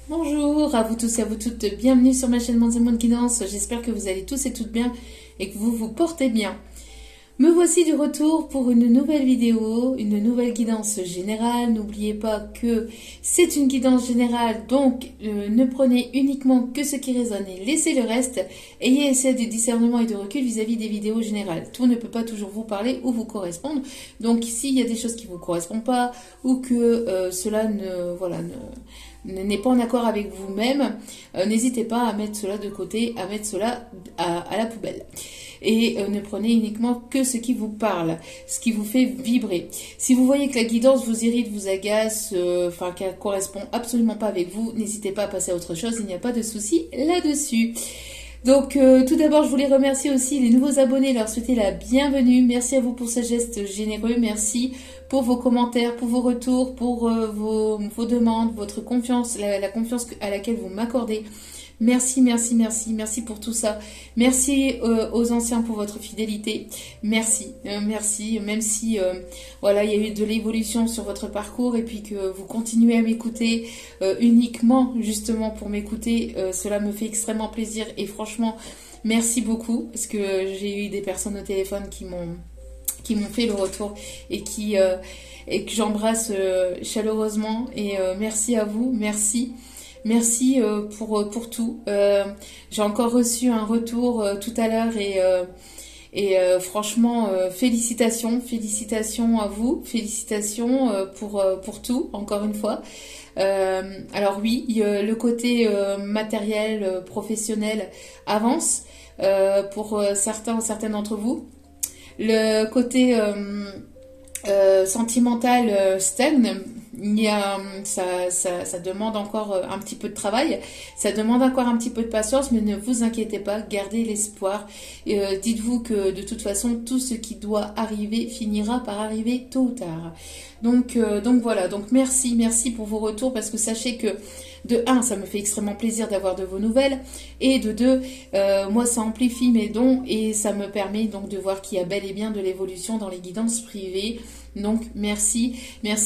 Bonjour à vous tous et à vous toutes, bienvenue sur ma chaîne Monde Guidance. J'espère que vous allez tous et toutes bien et que vous vous portez bien. Me voici de retour pour une nouvelle vidéo, une nouvelle guidance générale. N'oubliez pas que c'est une guidance générale, donc ne prenez uniquement que ce qui résonne et laissez le reste. Ayez assez de discernement et de recul vis-à-vis des vidéos générales. Tout ne peut pas toujours vous parler ou vous correspondre. Donc s'il y a des choses qui ne vous correspondent pas ou que cela n'est pas en accord avec vous-même, n'hésitez pas à mettre cela de côté, à mettre cela à la poubelle. Et ne prenez uniquement que ce qui vous parle, ce qui vous fait vibrer. Si vous voyez que la guidance vous irrite, vous agace, qu'elle ne correspond absolument pas avec vous, n'hésitez pas à passer à autre chose, il n'y a pas de souci là-dessus. Donc tout d'abord, je voulais remercier aussi les nouveaux abonnés, leur souhaiter la bienvenue. Merci à vous pour ce geste généreux, merci pour vos commentaires, pour vos retours, pour vos demandes, votre confiance, la confiance à laquelle vous m'accordez. Merci, merci, merci, merci pour tout ça. Merci aux anciens pour votre fidélité. Merci, merci, même si il y a eu de l'évolution sur votre parcours et puis que vous continuez à m'écouter uniquement justement pour m'écouter, cela me fait extrêmement plaisir et franchement, merci beaucoup parce que j'ai eu des personnes au téléphone qui m'ont fait le retour et et que j'embrasse chaleureusement et merci à vous, merci. Merci pour tout. J'ai encore reçu un retour tout à l'heure et franchement, félicitations à vous, félicitations pour tout, encore une fois. Alors oui, le côté matériel, professionnel avance pour certains d'entre vous. Le côté sentimental stagne. Ça demande encore un petit peu de travail, ça demande encore un petit peu de patience, mais ne vous inquiétez pas, gardez l'espoir. Dites-vous que de toute façon, tout ce qui doit arriver finira par arriver tôt ou tard. Donc voilà, donc merci pour vos retours, parce que sachez que de 1, ça me fait extrêmement plaisir d'avoir de vos nouvelles, et de 2, moi ça amplifie mes dons et ça me permet donc de voir qu'il y a bel et bien de l'évolution dans les guidances privées. Donc merci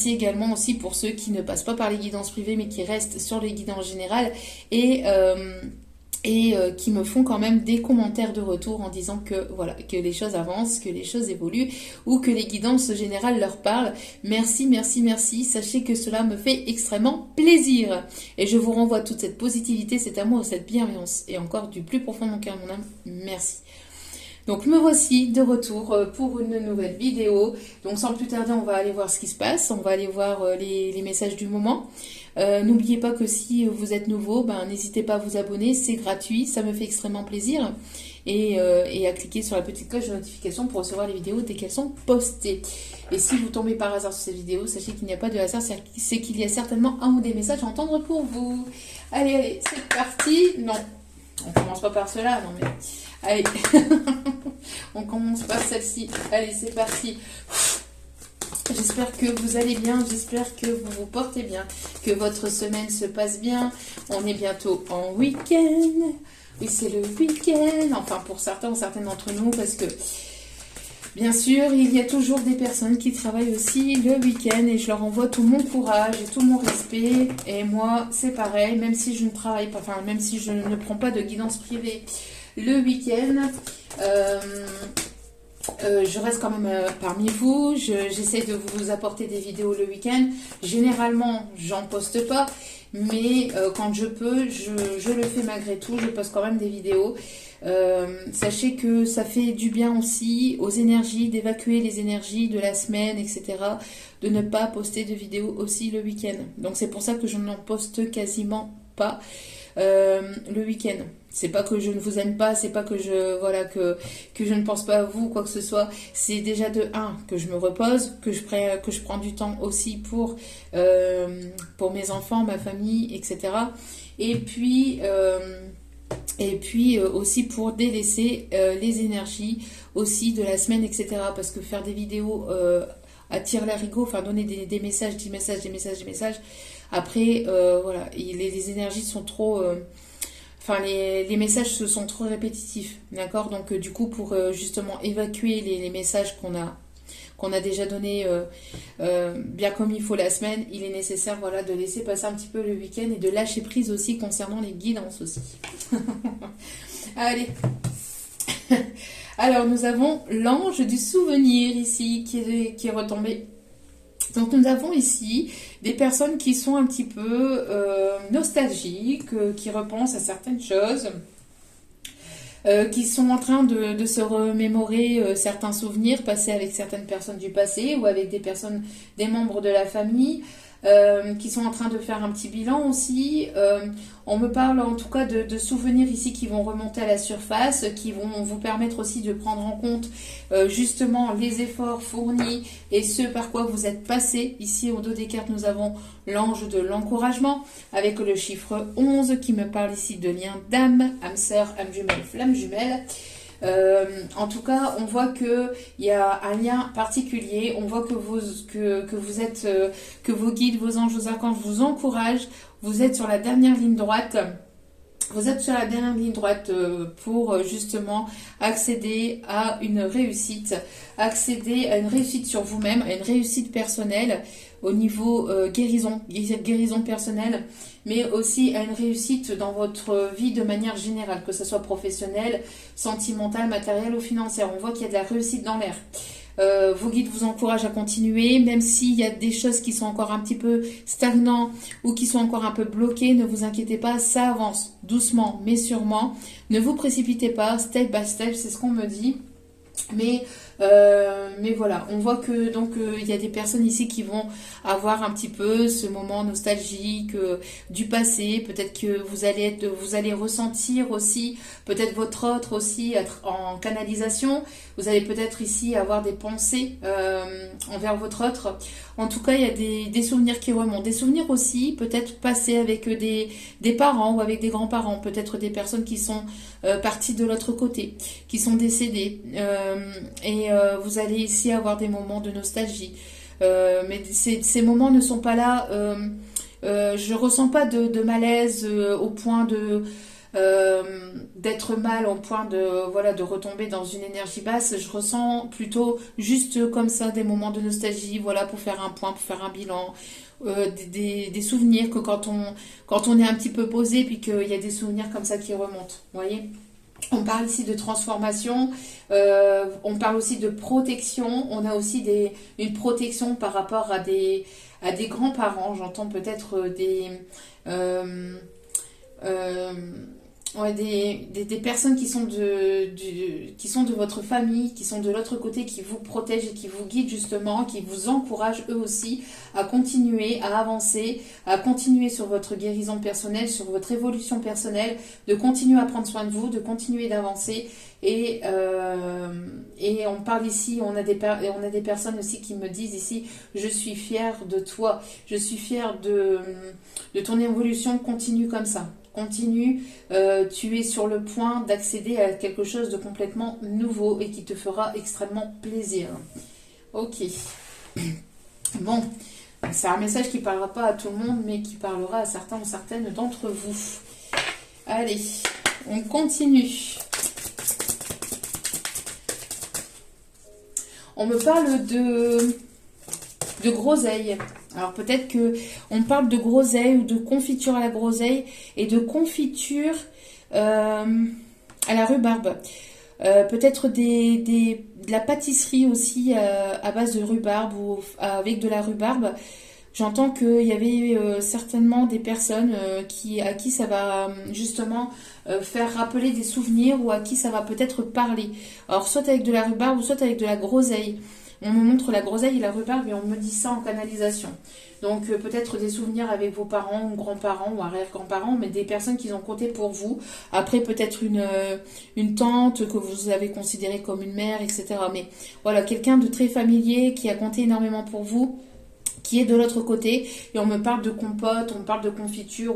également aussi pour ceux qui ne passent pas par les guidances privées mais qui restent sur les guidances générales et qui me font quand même des commentaires de retour en disant que voilà, que les choses avancent, que les choses évoluent ou que les guidances générales leur parlent. Merci. Sachez que cela me fait extrêmement plaisir. Et je vous renvoie toute cette positivité, cet amour, cette bienveillance. Et encore du plus profond de mon cœur, mon âme, merci. Donc me voici de retour pour une nouvelle vidéo. Donc sans plus tarder, on va aller voir ce qui se passe. On va aller voir les messages du moment. N'oubliez pas que si vous êtes nouveau, n'hésitez pas à vous abonner, c'est gratuit, ça me fait extrêmement plaisir. Et à cliquer sur la petite cloche de notification pour recevoir les vidéos dès qu'elles sont postées. Et si vous tombez par hasard sur cette vidéo, sachez qu'il n'y a pas de hasard, c'est qu'il y a certainement un ou des messages à entendre pour vous. Allez, c'est parti. Non, on commence pas par cela, non mais... Allez, on commence par celle-ci. Allez, c'est parti. J'espère que vous allez bien, j'espère que vous vous portez bien, que votre semaine se passe bien. On est bientôt en week-end. Oui, c'est le week-end. Enfin, pour certains ou certaines d'entre nous, parce que, bien sûr, il y a toujours des personnes qui travaillent aussi le week-end et je leur envoie tout mon courage et tout mon respect. Et moi, c'est pareil, même si je ne travaille pas, même si je ne prends pas de guidance privée le week-end, je reste quand même parmi vous. J'essaie de vous apporter des vidéos le week-end. Généralement, j'en poste pas, mais quand je peux, je le fais malgré tout. Je poste quand même des vidéos. Sachez que ça fait du bien aussi aux énergies, d'évacuer les énergies de la semaine, etc. De ne pas poster de vidéos aussi le week-end. Donc c'est pour ça que je n'en poste quasiment pas le week-end. C'est pas que je ne vous aime pas, c'est pas que que je ne pense pas à vous, quoi que ce soit. C'est déjà de 1 que je me repose, que je prends du temps aussi pour mes enfants, ma famille, etc. Et puis aussi pour délaisser les énergies aussi de la semaine, etc. Parce que faire des vidéos attire l'arigot, donner des messages, des messages. Après, les énergies sont trop... les messages se sont trop répétitifs, d'accord? Donc, du coup, pour justement évacuer les messages qu'on qu'on a déjà donné bien comme il faut la semaine, il est nécessaire voilà, de laisser passer un petit peu le week-end et de lâcher prise aussi concernant les guidances aussi. Allez. Alors, nous avons l'ange du souvenir ici qui est retombé. Donc, nous avons ici des personnes qui sont un petit peu nostalgiques, qui repensent à certaines choses, qui sont en train de se remémorer certains souvenirs passés avec certaines personnes du passé ou avec des personnes, des membres de la famille. Qui sont en train de faire un petit bilan aussi. On me parle en tout cas de souvenirs ici qui vont remonter à la surface, qui vont vous permettre aussi de prendre en compte justement les efforts fournis et ce par quoi vous êtes passé. Ici au dos des cartes nous avons l'ange de l'encouragement avec le chiffre 11 qui me parle ici de lien d'âme, âme sœur, âme jumelle, flamme jumelle. En tout cas, on voit que il y a un lien particulier. On voit que vous êtes, que vos guides, vos anges, vos archanges vous encouragent. Vous êtes sur la dernière ligne droite. Vous êtes sur la dernière ligne droite pour justement accéder à une réussite sur vous-même, à une réussite personnelle au niveau guérison personnelle, mais aussi à une réussite dans votre vie de manière générale, que ce soit professionnelle, sentimentale, matérielle ou financière. On voit qu'il y a de la réussite dans l'air. Vos guides vous encouragent à continuer, même s'il y a des choses qui sont encore un petit peu stagnantes ou qui sont encore un peu bloquées, ne vous inquiétez pas, ça avance doucement mais sûrement. Ne vous précipitez pas, step by step, c'est ce qu'on me dit. Mais voilà, on voit que donc il y a des personnes ici qui vont avoir un petit peu ce moment nostalgique du passé. Peut-être que vous allez ressentir aussi, peut-être votre autre aussi être en canalisation. Vous allez peut-être ici avoir des pensées envers votre autre. En tout cas, il y a des souvenirs qui remontent. Des souvenirs aussi, peut-être passés avec des parents ou avec des grands-parents. Peut-être des personnes qui sont parties de l'autre côté, qui sont décédées. Vous allez ici avoir des moments de nostalgie. Mais ces moments ne sont pas là. Je ressens pas de malaise au point d'être mal, au point de retomber dans une énergie basse. Je ressens plutôt juste comme ça des moments de nostalgie, voilà, pour faire un point, pour faire un bilan. Des souvenirs que quand on est un petit peu posé, puis qu'il y a des souvenirs comme ça qui remontent. Vous voyez ? On parle ici de transformation, on parle aussi de protection, on a aussi une protection par rapport à des grands-parents, j'entends peut-être des personnes qui sont qui sont de votre famille, qui sont de l'autre côté, qui vous protègent et qui vous guident justement, qui vous encouragent eux aussi à continuer, à avancer, à continuer sur votre guérison personnelle, sur votre évolution personnelle, de continuer à prendre soin de vous, de continuer d'avancer. Et on parle ici, on a des personnes aussi qui me disent ici, je suis fière de toi, je suis fière de ton évolution, continue comme ça. Continue, tu es sur le point d'accéder à quelque chose de complètement nouveau et qui te fera extrêmement plaisir. Ok. Bon, c'est un message qui ne parlera pas à tout le monde, mais qui parlera à certains ou certaines d'entre vous. Allez, on continue. On me parle de groseille. Alors peut-être que on parle de groseille ou de confiture à la groseille et de confiture à la rhubarbe. Peut-être de la pâtisserie aussi à base de rhubarbe ou avec de la rhubarbe. J'entends qu'il y avait certainement des personnes à qui ça va justement faire rappeler des souvenirs ou à qui ça va peut-être parler. Alors soit avec de la rhubarbe ou soit avec de la groseille. On me montre la groseille et la rhubarbe et on me dit ça en canalisation. Donc peut-être des souvenirs avec vos parents ou grands-parents ou arrière-grands-parents, mais des personnes qui ont compté pour vous. Après peut-être une tante que vous avez considérée comme une mère, etc. Mais voilà, quelqu'un de très familier qui a compté énormément pour vous, qui est de l'autre côté, et on me parle de compote, on me parle de confiture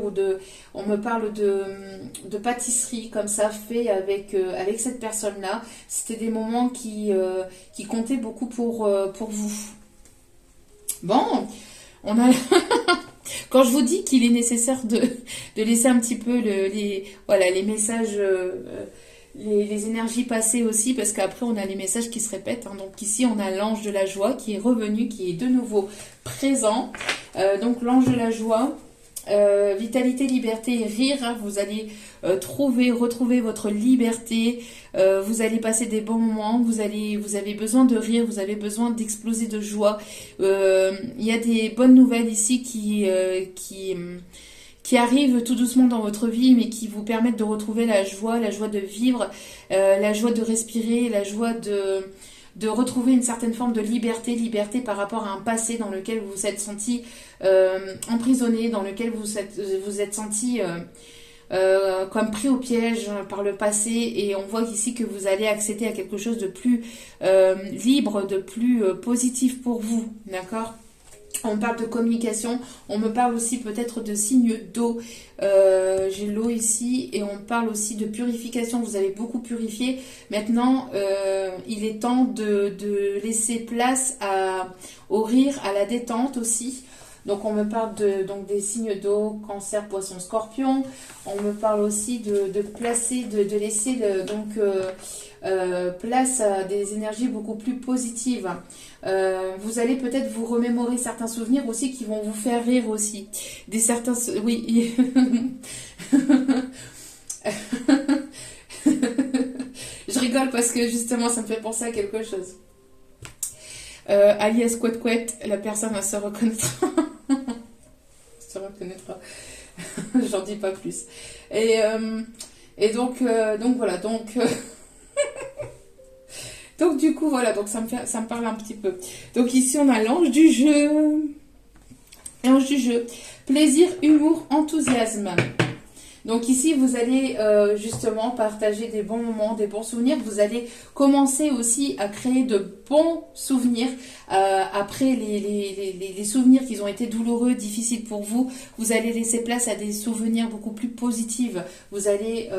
on me parle de pâtisserie comme ça fait avec cette personne-là. C'était des moments qui comptaient beaucoup pour vous. Bon, on a quand je vous dis qu'il est nécessaire de laisser un petit peu les messages les énergies passées aussi, parce qu'après on a les messages qui se répètent, hein. Donc ici on a l'ange de la joie qui est revenu, qui est de nouveau présent. Donc l'ange de la joie, vitalité, liberté, rire, hein. Vous allez retrouver votre liberté. Vous allez passer des bons moments. Vous avez besoin de rire, vous avez besoin d'exploser de joie. Il y a des bonnes nouvelles ici qui arrivent tout doucement dans votre vie, mais qui vous permettent de retrouver la joie de vivre, la joie de respirer, la joie de retrouver une certaine forme de liberté par rapport à un passé dans lequel vous vous êtes senti emprisonné, dans lequel vous êtes senti comme pris au piège par le passé, et on voit ici que vous allez accéder à quelque chose de plus libre, de plus positif pour vous, d'accord? On parle de communication, on me parle aussi peut-être de signes d'eau, j'ai l'eau ici, et on parle aussi de purification, vous avez beaucoup purifié, maintenant il est temps de laisser place au rire, à la détente aussi. Donc on me parle donc des signes d'eau, cancer, poisson, scorpion. On me parle aussi de laisser place à des énergies beaucoup plus positives. Vous allez peut-être vous remémorer certains souvenirs aussi qui vont vous faire rire aussi. Oui. Je rigole parce que justement ça me fait penser à quelque chose. Alias couette, la personne elle se reconnaîtra. Se reconnaîtra. J'en dis pas plus. Et donc voilà, donc du coup voilà, donc ça me parle un petit peu. Donc ici on a l'ange du jeu. L'ange du jeu. Plaisir, humour, enthousiasme. Donc ici, vous allez justement partager des bons moments, des bons souvenirs. Vous allez commencer aussi à créer de bons souvenirs après les souvenirs qui ont été douloureux, difficiles pour vous. Vous allez laisser place à des souvenirs beaucoup plus positifs. Vous allez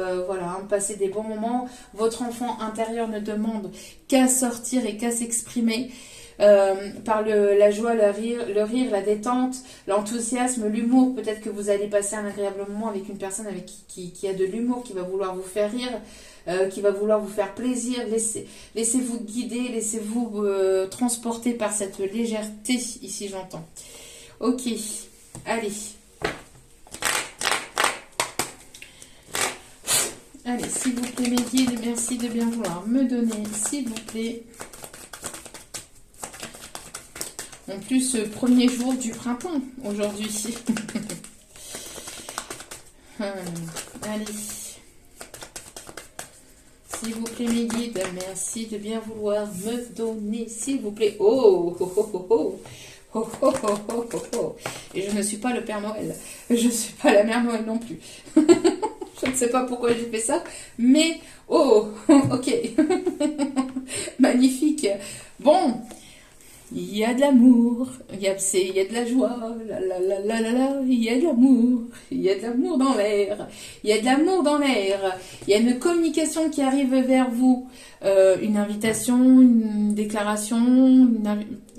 passer des bons moments. Votre enfant intérieur ne demande qu'à sortir et qu'à s'exprimer. Par la joie, le rire, la détente, l'enthousiasme, l'humour. Peut-être que vous allez passer un agréable moment avec une personne avec qui a de l'humour, qui va vouloir vous faire rire, qui va vouloir vous faire plaisir. Laissez-vous guider, laissez-vous transporter par cette légèreté, ici j'entends. Ok, allez. Allez, s'il vous plaît, mes guides, merci de bien vouloir me donner, s'il vous plaît. En plus, premier jour du printemps aujourd'hui. Allez. S'il vous plaît, mes guides, merci de bien vouloir me donner, s'il vous plaît. Oh, oh, oh, oh, oh. Oh, oh, oh, oh, oh, oh. Et je ne suis pas le Père Noël. Je ne suis pas la Mère Noël non plus. Je ne sais pas pourquoi j'ai fait ça, mais oh, ok. Magnifique. Bon. Il y a de l'amour, il y a de la joie, il y a de l'amour, il y a de l'amour dans l'air, il y a de l'amour dans l'air, il y a une communication qui arrive vers vous, une invitation, une déclaration,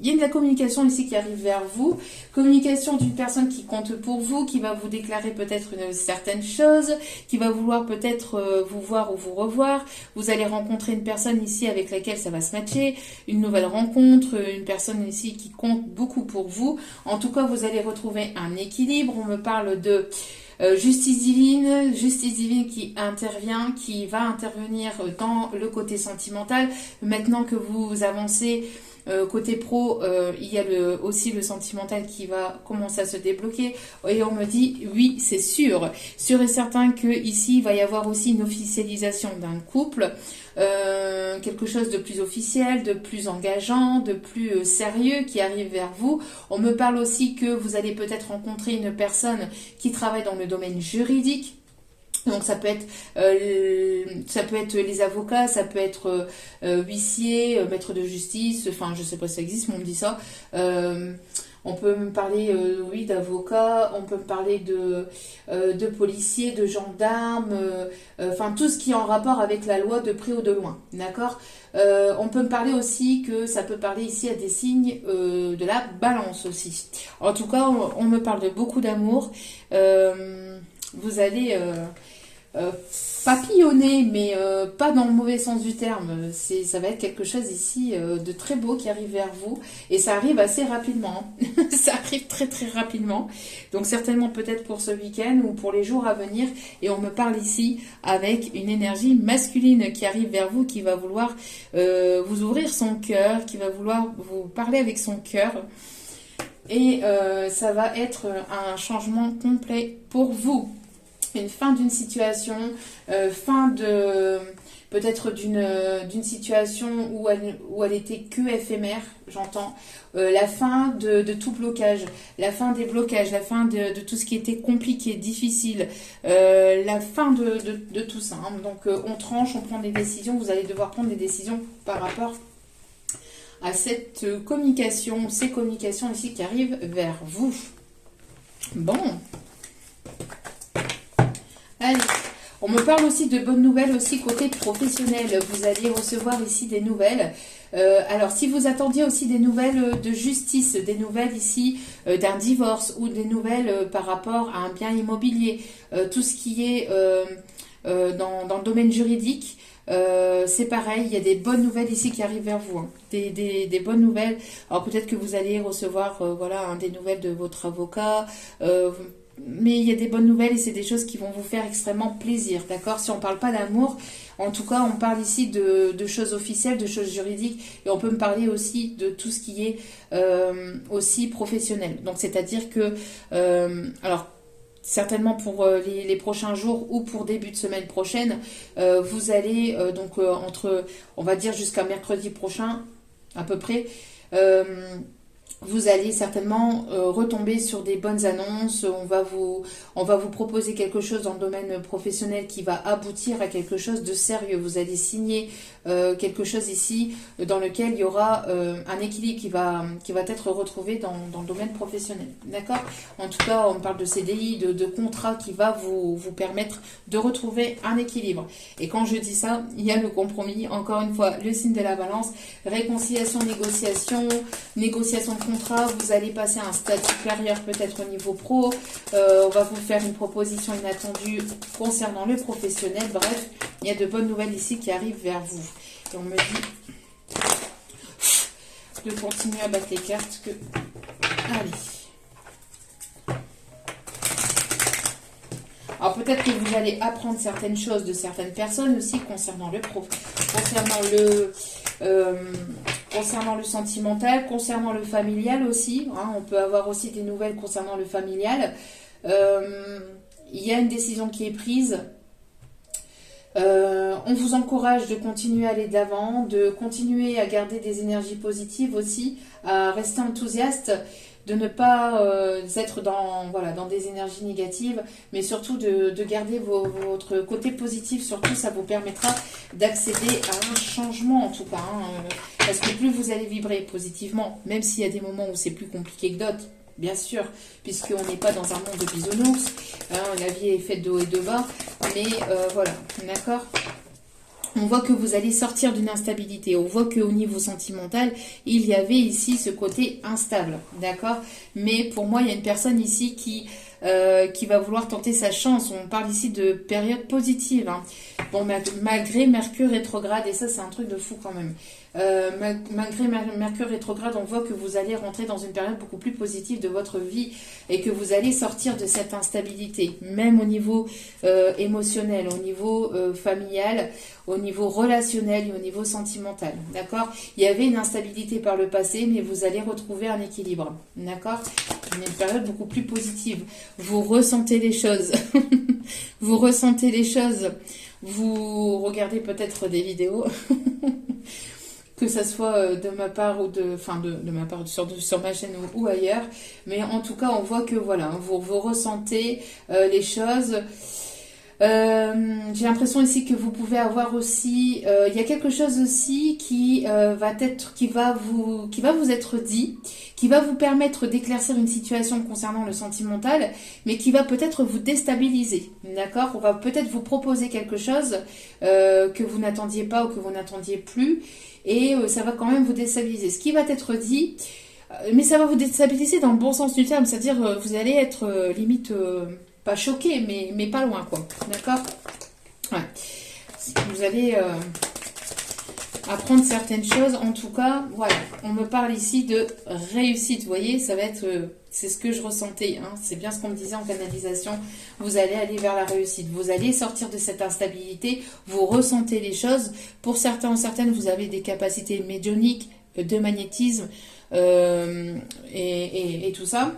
il y a de la communication ici qui arrive vers vous, communication d'une personne qui compte pour vous, qui va vous déclarer peut-être une certaine chose, qui va vouloir peut-être vous voir ou vous revoir, vous allez rencontrer une personne ici avec laquelle ça va se matcher, une nouvelle rencontre, une personne ici qui compte beaucoup pour vous. En tout cas, vous allez retrouver un équilibre. On me parle de justice divine qui intervient, qui va intervenir dans le côté sentimental. Maintenant que vous avancez côté pro, il y a aussi le sentimental qui va commencer à se débloquer. Et on me dit, oui, c'est sûr et certain que ici il va y avoir aussi une officialisation d'un couple, quelque chose de plus officiel, de plus engageant, de plus sérieux qui arrive vers vous. On me parle aussi que vous allez peut-être rencontrer une personne qui travaille dans le domaine juridique. Donc ça peut être les avocats, ça peut être huissier, maître de justice, enfin je sais pas si ça existe mais on me dit ça. On peut me parler oui d'avocats, on peut me parler de policiers, de gendarmes, enfin tout ce qui est en rapport avec la loi de près ou de loin, d'accord. On peut me parler aussi que ça peut parler ici à des signes de la balance aussi. En tout cas on me parle de beaucoup d'amour. Vous allez euh, papillonner, mais pas dans le mauvais sens du terme. Ça va être quelque chose ici de très beau qui arrive vers vous. Et ça arrive assez rapidement. Hein. Ça arrive très très rapidement. Donc certainement peut-être pour ce week-end ou pour les jours à venir. Et on me parle ici avec une énergie masculine qui arrive vers vous, qui va vouloir vous ouvrir son cœur, qui va vouloir vous parler avec son cœur. Et ça va être un changement complet pour vous. Une fin d'une situation, fin de peut-être d'une situation où elle était que éphémère, j'entends. La fin de tout blocage, la fin des blocages, la fin de tout ce qui était compliqué, difficile, la fin de tout ça. Hein. Donc on tranche, on prend des décisions, vous allez devoir prendre des décisions par rapport à cette communication, ces communications ici qui arrivent vers vous. Bon. Allez, on me parle aussi de bonnes nouvelles aussi côté professionnel. Vous allez recevoir ici des nouvelles. Alors, si vous attendiez aussi des nouvelles de justice, des nouvelles ici d'un divorce ou des nouvelles par rapport à un bien immobilier, tout ce qui est dans le domaine juridique, c'est pareil, il y a des bonnes nouvelles ici qui arrivent vers vous. Hein. Des bonnes nouvelles. Alors, peut-être que vous allez recevoir voilà, des nouvelles de votre avocat. Mais il y a des bonnes nouvelles et c'est des choses qui vont vous faire extrêmement plaisir, d'accord? Si on ne parle pas d'amour, en tout cas, on parle ici de choses officielles, de choses juridiques, et on peut me parler aussi de tout ce qui est aussi professionnel. Donc, c'est-à-dire que, alors, certainement pour les prochains jours ou pour début de semaine prochaine, vous allez, donc, entre, on va dire jusqu'à mercredi prochain, à peu près, vous allez certainement retomber sur des bonnes annonces. On va vous proposer quelque chose dans le domaine professionnel qui va aboutir à quelque chose de sérieux. Vous allez signer quelque chose ici dans lequel il y aura un équilibre qui va être retrouvé dans le domaine professionnel. D'accord? En tout cas, on parle de CDI, de contrat qui va vous permettre de retrouver un équilibre. Et quand je dis ça, il y a le compromis. Encore une fois, le signe de la balance, réconciliation, négociation de contrat, vous allez passer à un stade supérieur peut-être au niveau pro, on va vous faire une proposition inattendue concernant le professionnel, bref, il y a de bonnes nouvelles ici qui arrivent vers vous. Et on me dit de continuer à battre les cartes que... Allez. Alors peut-être que vous allez apprendre certaines choses de certaines personnes aussi concernant le prof, concernant le sentimental, concernant le familial aussi. Hein, on peut avoir aussi des nouvelles concernant le familial. Il y a une décision qui est prise. On vous encourage de continuer à aller d'avant, de continuer à garder des énergies positives aussi, à rester enthousiaste, de ne pas être dans des énergies négatives, mais surtout de garder votre côté positif. Surtout, ça vous permettra d'accéder à un changement en tout cas. Hein, parce que plus vous allez vibrer positivement, même s'il y a des moments où c'est plus compliqué que d'autres, bien sûr, puisqu'on n'est pas dans un monde de bisounours, hein, la vie est faite de haut et de bas, mais voilà, d'accord ? On voit que vous allez sortir d'une instabilité. On voit qu'au niveau sentimental, il y avait ici ce côté instable, d'accord? Mais pour moi, il y a une personne ici qui va vouloir tenter sa chance. On parle ici de période positive. Hein. Bon, malgré Mercure rétrograde, et ça, c'est un truc de fou quand même. Malgré Mercure rétrograde, on voit que vous allez rentrer dans une période beaucoup plus positive de votre vie et que vous allez sortir de cette instabilité, même au niveau émotionnel, au niveau familial, au niveau relationnel et au niveau sentimental, d'accord? Il y avait une instabilité par le passé, mais vous allez retrouver un équilibre, d'accord? Une période beaucoup plus positive. Vous ressentez les choses. Vous ressentez les choses. Vous regardez peut-être des vidéos. Que ça soit de ma part ou de ma part sur ma chaîne ou ailleurs, mais en tout cas on voit que voilà, vous ressentez les choses. J'ai l'impression ici que vous pouvez avoir aussi, il y a quelque chose aussi qui va vous être dit, qui va vous permettre d'éclaircir une situation concernant le sentimental, mais qui va peut-être vous déstabiliser, d'accord? On va peut-être vous proposer quelque chose que vous n'attendiez pas ou que vous n'attendiez plus, et ça va quand même vous déstabiliser. Ce qui va être dit, mais ça va vous déstabiliser dans le bon sens du terme, c'est-à-dire vous allez être limite... pas choqué, mais pas loin, quoi. D'accord? Ouais. Vous allez apprendre certaines choses. En tout cas, voilà, on me parle ici de réussite. Vous voyez, ça va être, c'est ce que je ressentais. Hein. C'est bien ce qu'on me disait en canalisation. Vous allez aller vers la réussite. Vous allez sortir de cette instabilité. Vous ressentez les choses. Pour certains ou certaines, vous avez des capacités médiumniques, de magnétisme et tout ça.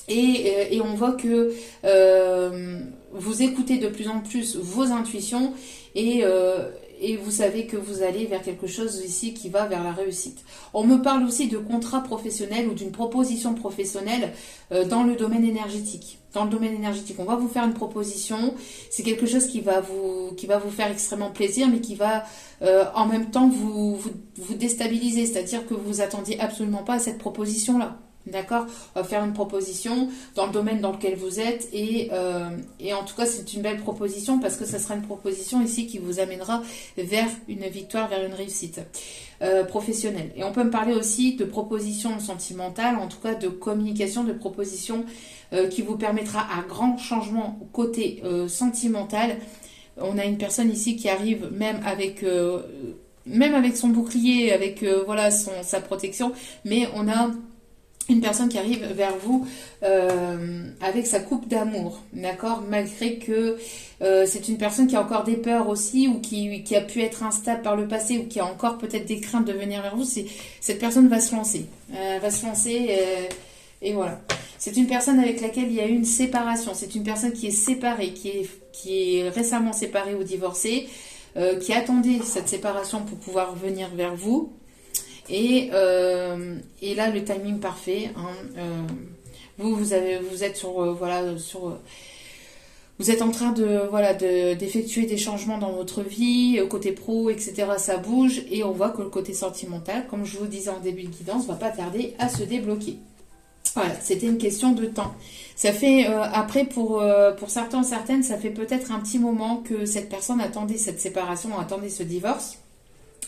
Et on voit que vous écoutez de plus en plus vos intuitions et vous savez que vous allez vers quelque chose ici qui va vers la réussite. On me parle aussi de contrat professionnel ou d'une proposition professionnelle dans le domaine énergétique. Dans le domaine énergétique, on va vous faire une proposition. C'est quelque chose qui va vous faire extrêmement plaisir, mais qui va en même temps vous déstabiliser. C'est-à-dire que vous attendiez absolument pas à cette proposition-là. D'accord? On va faire une proposition dans le domaine dans lequel vous êtes et en tout cas c'est une belle proposition parce que ça sera une proposition ici qui vous amènera vers une victoire, vers une réussite professionnelle. Et on peut me parler aussi de propositions sentimentales, en tout cas de communication, de propositions qui vous permettra un grand changement côté sentimental. On a une personne ici qui arrive même avec son bouclier, avec voilà sa protection, mais on a une personne qui arrive vers vous avec sa coupe d'amour, d'accord? Malgré que c'est une personne qui a encore des peurs aussi ou qui a pu être instable par le passé ou qui a encore peut-être des craintes de venir vers vous, cette personne va se lancer. Et voilà. C'est une personne avec laquelle il y a eu une séparation. C'est une personne qui est séparée, qui est récemment séparée ou divorcée, qui attendait cette séparation pour pouvoir venir vers vous. Et là, le timing parfait. Hein, vous êtes vous êtes en train d'effectuer des changements dans votre vie, côté pro, etc. Ça bouge et on voit que le côté sentimental, comme je vous disais en début de guidance, va pas tarder à se débloquer. Voilà, c'était une question de temps. Ça fait après pour certains ou certaines, ça fait peut-être un petit moment que cette personne attendait cette séparation, attendait ce divorce.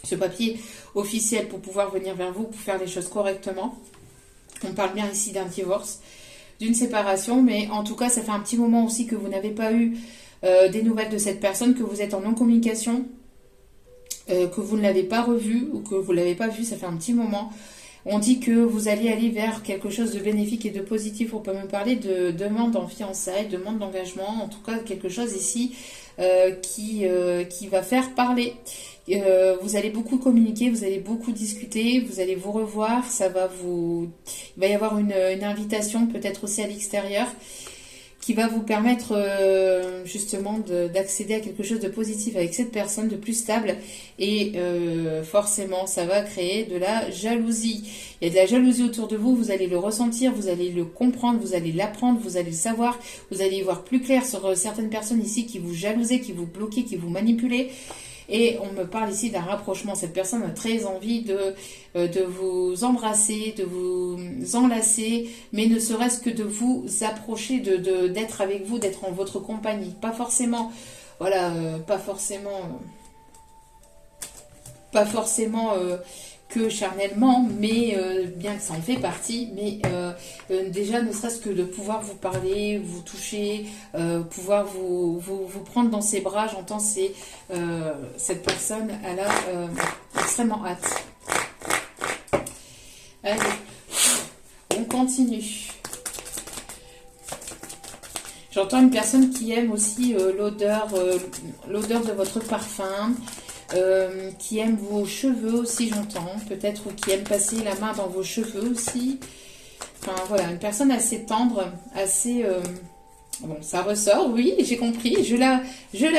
Ce papier officiel pour pouvoir venir vers vous, pour faire les choses correctement. On parle bien ici d'un divorce, d'une séparation, mais en tout cas, ça fait un petit moment aussi que vous n'avez pas eu des nouvelles de cette personne, que vous êtes en non-communication, que vous ne l'avez pas revue ou que vous ne l'avez pas vue, ça fait un petit moment. On dit que vous allez aller vers quelque chose de bénéfique et de positif. On peut me parler de demande en fiançailles, demande d'engagement, en tout cas quelque chose ici qui va faire parler. Vous allez beaucoup communiquer, vous allez beaucoup discuter, vous allez vous revoir, il va y avoir une invitation peut-être aussi à l'extérieur qui va vous permettre justement d'accéder à quelque chose de positif avec cette personne, de plus stable et forcément ça va créer de la jalousie. Il y a de la jalousie autour de vous, vous allez le ressentir, vous allez le comprendre, vous allez l'apprendre, vous allez le savoir, vous allez y voir plus clair sur certaines personnes ici qui vous jalousaient, qui vous bloquaient, qui vous manipulaient. Et on me parle ici d'un rapprochement. Cette personne a très envie de vous embrasser, de vous enlacer, mais ne serait-ce que de vous approcher, d'être avec vous, d'être en votre compagnie. Pas forcément, voilà, pas forcément que charnellement, mais bien que ça en fait partie, mais déjà ne serait-ce que de pouvoir vous parler, vous toucher, pouvoir vous prendre dans ses bras, j'entends cette personne, elle a extrêmement hâte. Allez, on continue. J'entends une personne qui aime aussi l'odeur de votre parfum, qui aime vos cheveux aussi, j'entends, peut-être, ou qui aime passer la main dans vos cheveux aussi. Enfin voilà, une personne assez tendre, assez... Bon, ça ressort, oui, j'ai compris, je la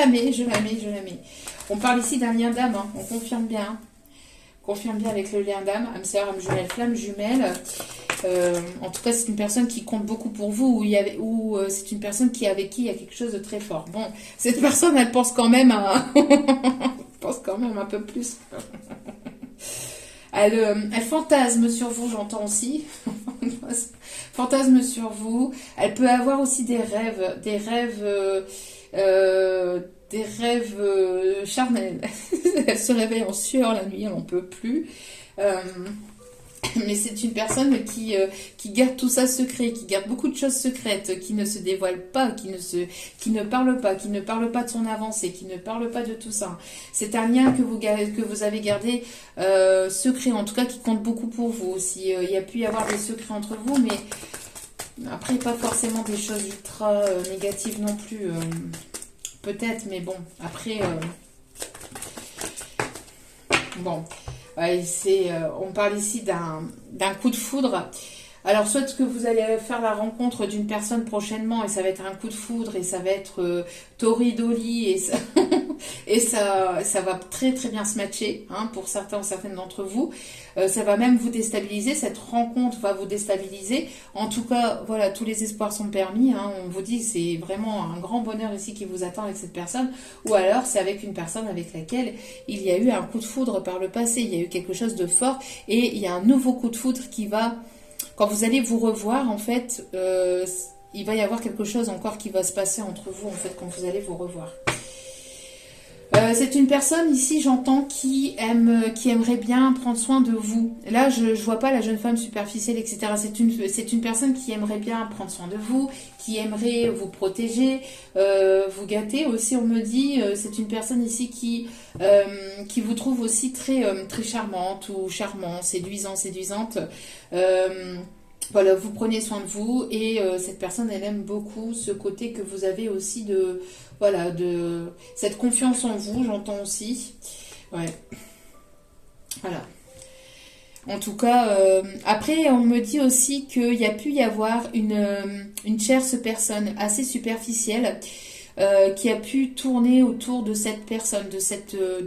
mets. On parle ici d'un lien d'âme, hein, on confirme bien. Confirme bien avec le lien d'âme, âme sœur, âme jumelle, flamme jumelle. En tout cas, c'est une personne qui compte beaucoup pour vous, ou c'est une personne avec qui il y a quelque chose de très fort. Bon, cette personne, elle pense quand même à... un peu plus. Elle fantasme sur vous, j'entends aussi. Fantasme sur vous. Elle peut avoir aussi des rêves charnels. Elle se réveille en sueur la nuit, elle n'en peut plus. Mais c'est une personne qui garde tout ça secret, qui garde beaucoup de choses secrètes, qui ne se dévoile pas, qui ne parle pas, qui ne parle pas de son avancée, qui ne parle pas de tout ça. C'est un lien que vous avez gardé secret, en tout cas qui compte beaucoup pour vous aussi. Il y a pu y avoir des secrets entre vous, mais après pas forcément des choses ultra négatives non plus. Peut-être, mais bon, après... bon... Ouais, on parle ici d'un coup de foudre. Alors, soit que vous allez faire la rencontre d'une personne prochainement et ça va être un coup de foudre et ça va être tori-doli et ça va très très bien se matcher hein, pour certains ou certaines d'entre vous. Ça va même vous déstabiliser, cette rencontre va vous déstabiliser. En tout cas, voilà, tous les espoirs sont permis. Hein. On vous dit c'est vraiment un grand bonheur ici qui vous attend avec cette personne. Ou alors c'est avec une personne avec laquelle il y a eu un coup de foudre par le passé. Il y a eu quelque chose de fort et il y a un nouveau coup de foudre qui va... Quand vous allez vous revoir, en fait, il va y avoir quelque chose encore qui va se passer entre vous, en fait, quand vous allez vous revoir. C'est une personne ici, j'entends, qui aimerait bien prendre soin de vous. Là, je vois pas la jeune femme superficielle, etc. C'est une personne qui aimerait bien prendre soin de vous, qui aimerait vous protéger, vous gâter aussi, on me dit. C'est une personne ici qui vous trouve aussi très, très charmante ou charmant, séduisante. Voilà, vous prenez soin de vous et cette personne, elle aime beaucoup ce côté que vous avez aussi de cette confiance en vous, j'entends aussi. Ouais. Voilà. En tout cas, après, on me dit aussi qu'il y a pu y avoir une tierce personne assez superficielle qui a pu tourner autour de cette personne, de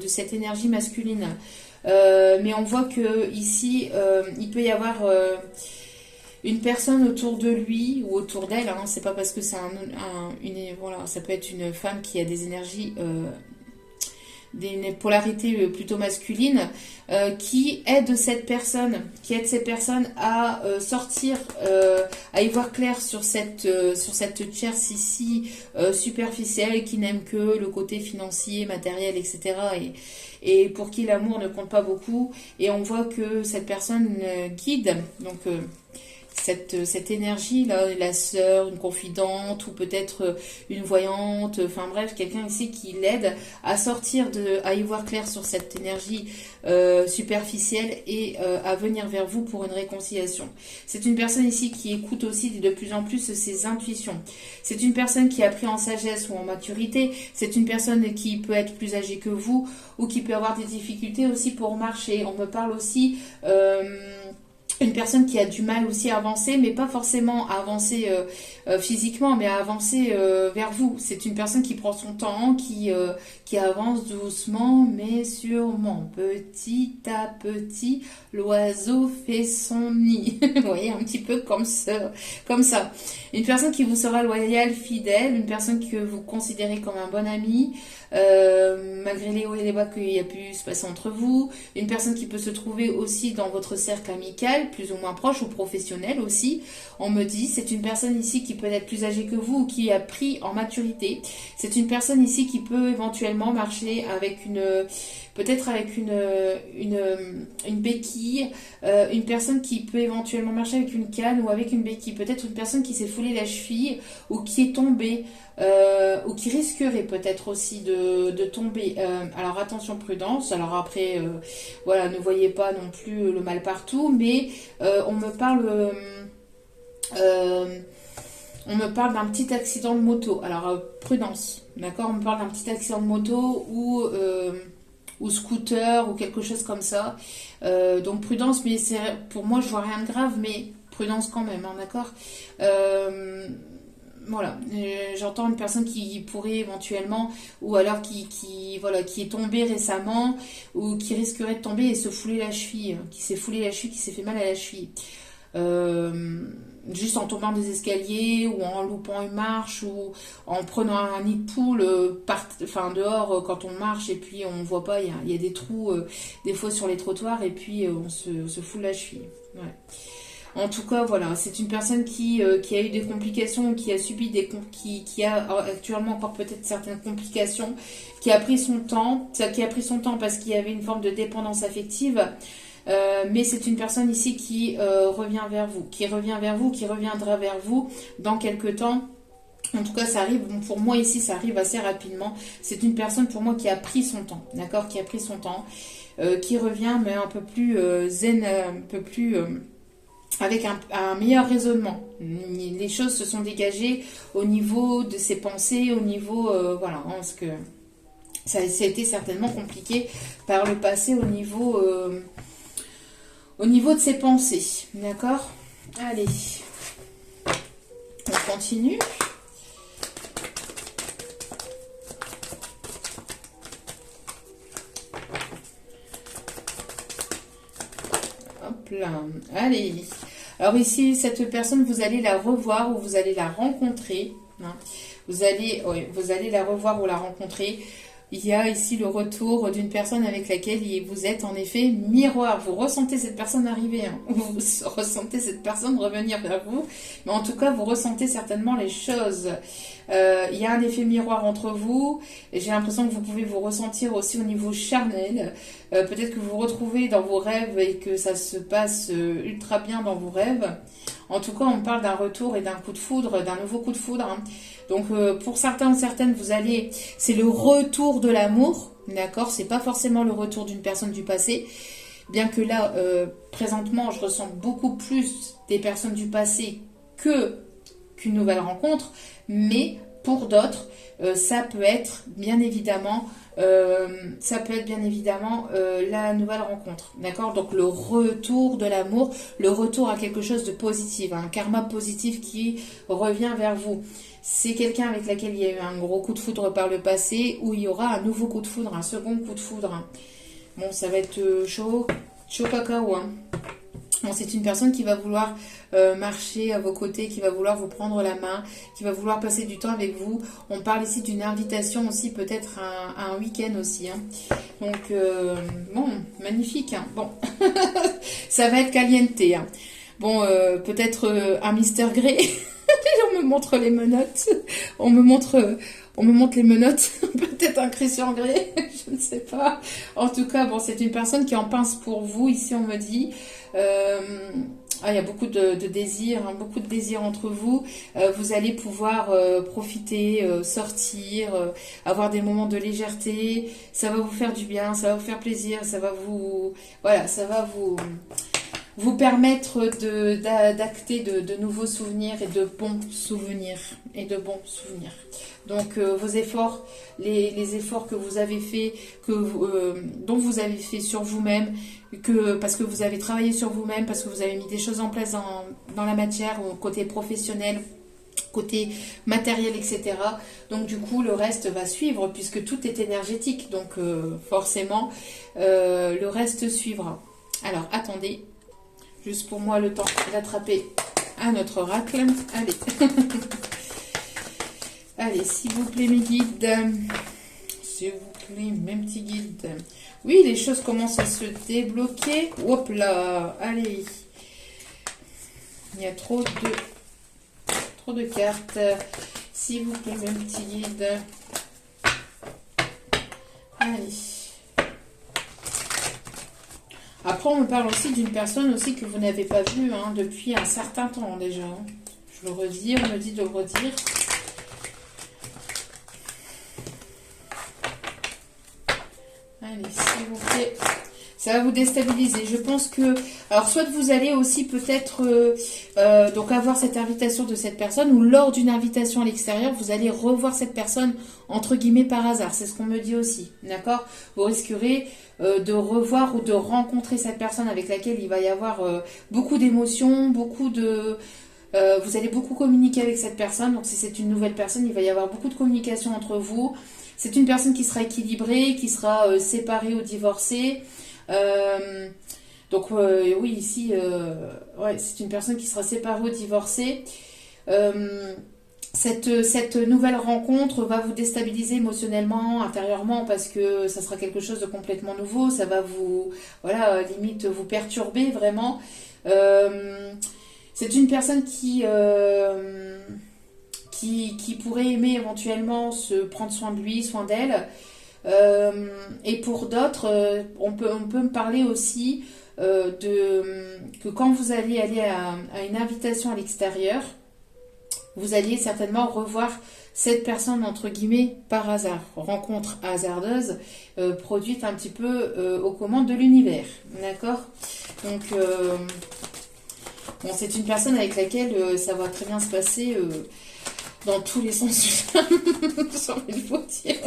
cette énergie masculine. Mais on voit que ici, il peut y avoir une personne autour de lui ou autour d'elle. Hein, c'est pas parce que c'est voilà, ça peut être une femme qui a des énergies, des polarités plutôt masculines, qui aide cette personne, à sortir, à y voir clair sur cette tierce ici superficielle qui n'aime que le côté financier, matériel, etc. Et pour qui l'amour ne compte pas beaucoup. Et on voit que cette personne guide, donc cette énergie-là, la sœur, une confidente ou peut-être une voyante, enfin bref, quelqu'un ici qui l'aide à sortir à y voir clair sur cette énergie superficielle et à venir vers vous pour une réconciliation. C'est une personne ici qui écoute aussi de plus en plus ses intuitions. C'est une personne qui a pris en sagesse ou en maturité. C'est une personne qui peut être plus âgée que vous ou qui peut avoir des difficultés aussi pour marcher. On me parle aussi... une personne qui a du mal aussi à avancer, mais pas forcément à avancer physiquement, mais à avancer vers vous. C'est une personne qui prend son temps, qui avance doucement, mais sûrement. Petit à petit, l'oiseau fait son nid. Vous voyez, un petit peu comme ça. Une personne qui vous sera loyale, fidèle, une personne que vous considérez comme un bon ami, malgré les hauts et les bas qu'il y a pu se passer entre vous. Une personne qui peut se trouver aussi dans votre cercle amical, plus ou moins proche ou professionnel aussi. On me dit, c'est une personne ici qui peut être plus âgée que vous ou qui a pris en maturité. C'est une personne ici qui peut éventuellement marcher avec peut-être avec une béquille, une personne qui peut éventuellement marcher avec une canne ou avec une béquille, peut-être une personne qui s'est foulée la cheville ou qui est tombée, ou qui risquerait peut-être aussi de tomber. Alors attention, prudence. Alors après, voilà, ne voyez pas non plus le mal partout, mais on me parle d'un petit accident de moto. Alors prudence, d'accord. On me parle d'un petit accident de moto ou scooter ou quelque chose comme ça. Donc prudence, mais pour moi je vois rien de grave, mais prudence quand même, hein, d'accord. Voilà, j'entends une personne qui pourrait éventuellement, ou alors qui est tombée récemment, ou qui risquerait de tomber et se fouler la cheville, qui s'est fait mal à la cheville. Juste en tombant des escaliers, ou en loupant une marche, ou en prenant un nid de poule dehors quand on marche, et puis on voit pas, il y a des trous des fois sur les trottoirs, et puis on se fout la cheville. Ouais. En tout cas, voilà, c'est une personne qui a eu des complications, qui a subi qui a actuellement encore peut-être certaines complications, qui a pris son temps parce qu'il y avait une forme de dépendance affective. Mais c'est une personne ici qui revient vers vous, qui reviendra vers vous dans quelques temps. En tout cas, ça arrive, bon, pour moi ici, ça arrive assez rapidement. C'est une personne pour moi qui a pris son temps, d'accord, qui a pris son temps, qui revient, mais un peu plus zen, un peu plus avec un meilleur raisonnement. Les choses se sont dégagées au niveau de ses pensées, au niveau, voilà, hein, parce que ça a été certainement compliqué par le passé au niveau de ses pensées, d'accord. Allez, on continue. Hop là, allez. Alors ici, cette personne, vous allez la revoir ou vous allez la rencontrer. Hein. Vous allez la revoir ou la rencontrer. Il y a ici le retour d'une personne avec laquelle vous êtes en effet miroir. Vous ressentez cette personne arriver, hein. Vous ressentez cette personne revenir vers vous. Mais en tout cas, vous ressentez certainement les choses. Il y a un effet miroir entre vous. J'ai l'impression que vous pouvez vous ressentir aussi au niveau charnel. Peut-être que vous vous retrouvez dans vos rêves et que ça se passe ultra bien dans vos rêves. En tout cas, on parle d'un retour et d'un coup de foudre, d'un nouveau coup de foudre. Hein. Donc, pour certains ou certaines, c'est le retour de l'amour, d'accord? C'est pas forcément le retour d'une personne du passé. Bien que là, présentement, je ressens beaucoup plus des personnes du passé qu'une nouvelle rencontre. Mais pour d'autres, ça peut être bien évidemment la nouvelle rencontre, d'accord? Donc le retour de l'amour, le retour à quelque chose de positif, un karma positif qui revient vers vous. C'est quelqu'un avec laquelle il y a eu un gros coup de foudre par le passé, ou il y aura un nouveau coup de foudre, un second coup de foudre. Bon, ça va être chaud cacao, hein. Bon, c'est une personne qui va vouloir marcher à vos côtés, qui va vouloir vous prendre la main, qui va vouloir passer du temps avec vous. On parle ici d'une invitation aussi, peut-être un week-end aussi. Hein. Donc, bon, magnifique. Hein. Bon, ça va être caliente. Hein. Bon, peut-être un Mister Grey. On me montre les menottes. On me montre les menottes. Peut-être un Christian Grey. Je ne sais pas. En tout cas, bon, c'est une personne qui en pince pour vous. Ici, on me dit... il y a beaucoup de désirs, hein, beaucoup de désirs entre vous. Vous allez pouvoir profiter, sortir, avoir des moments de légèreté. Ça va vous faire du bien, ça va vous faire plaisir, ça va vous permettre d'acter de nouveaux souvenirs et de bons souvenirs. Donc vos efforts, les efforts que vous avez fait, dont vous avez fait sur vous-même, parce que vous avez travaillé sur vous-même, parce que vous avez mis des choses en place dans la matière, au côté professionnel, côté matériel, etc. Donc du coup, le reste va suivre, puisque tout est énergétique. Donc forcément, le reste suivra. Alors, attendez, juste pour moi, le temps d'attraper un autre oracle. Allez. Allez, s'il vous plaît, mes guides. S'il vous plaît, mes petits guides. Oui, les choses commencent à se débloquer. Hop là, allez. Il y a trop de cartes. S'il vous plaît, mes petits guides. Allez. Après, on me parle aussi d'une personne aussi que vous n'avez pas vue hein, depuis un certain temps déjà. Je le redis, on me dit de le redire. Allez, s'il vous plaît. Ça va vous déstabiliser. Je pense que... Alors, soit vous allez aussi peut-être donc avoir cette invitation de cette personne, ou lors d'une invitation à l'extérieur, vous allez revoir cette personne, entre guillemets, par hasard. C'est ce qu'on me dit aussi. D'accord? Vous risquerez de revoir ou de rencontrer cette personne avec laquelle il va y avoir beaucoup d'émotions, vous allez beaucoup communiquer avec cette personne. Donc, si c'est une nouvelle personne, il va y avoir beaucoup de communication entre vous. C'est une personne qui sera équilibrée, qui sera séparée ou divorcée. Donc oui, ici, c'est une personne qui sera séparée ou divorcée. Cette nouvelle rencontre va vous déstabiliser émotionnellement, intérieurement, parce que ça sera quelque chose de complètement nouveau. Ça va vous, limite vous perturber vraiment. C'est une personne qui pourrait aimer éventuellement se prendre soin de lui, soin d'elle. Et pour d'autres, on peut me parler aussi que quand vous allez aller à une invitation à l'extérieur, vous alliez certainement revoir cette personne entre guillemets par hasard, rencontre hasardeuse produite un petit peu aux commandes de l'univers, d'accord? Donc bon, c'est une personne avec laquelle ça va très bien se passer dans tous les sens du terme, j'ai envie de vous dire.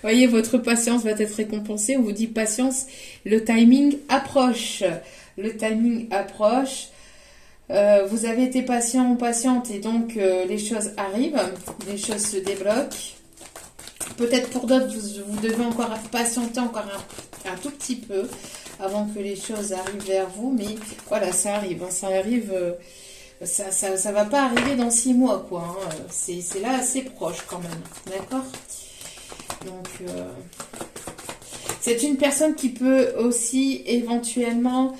Voyez, votre patience va être récompensée. On vous dit patience, le timing approche. Le timing approche. Vous avez été patient ou patiente et donc les choses arrivent, les choses se débloquent. Peut-être pour d'autres, vous devez encore patienter encore un tout petit peu avant que les choses arrivent vers vous. Mais voilà, ça arrive. Hein, ça arrive. Ça va pas arriver dans 6 mois, quoi. Hein. C'est là assez proche quand même. D'accord ? Donc, c'est une personne qui peut aussi éventuellement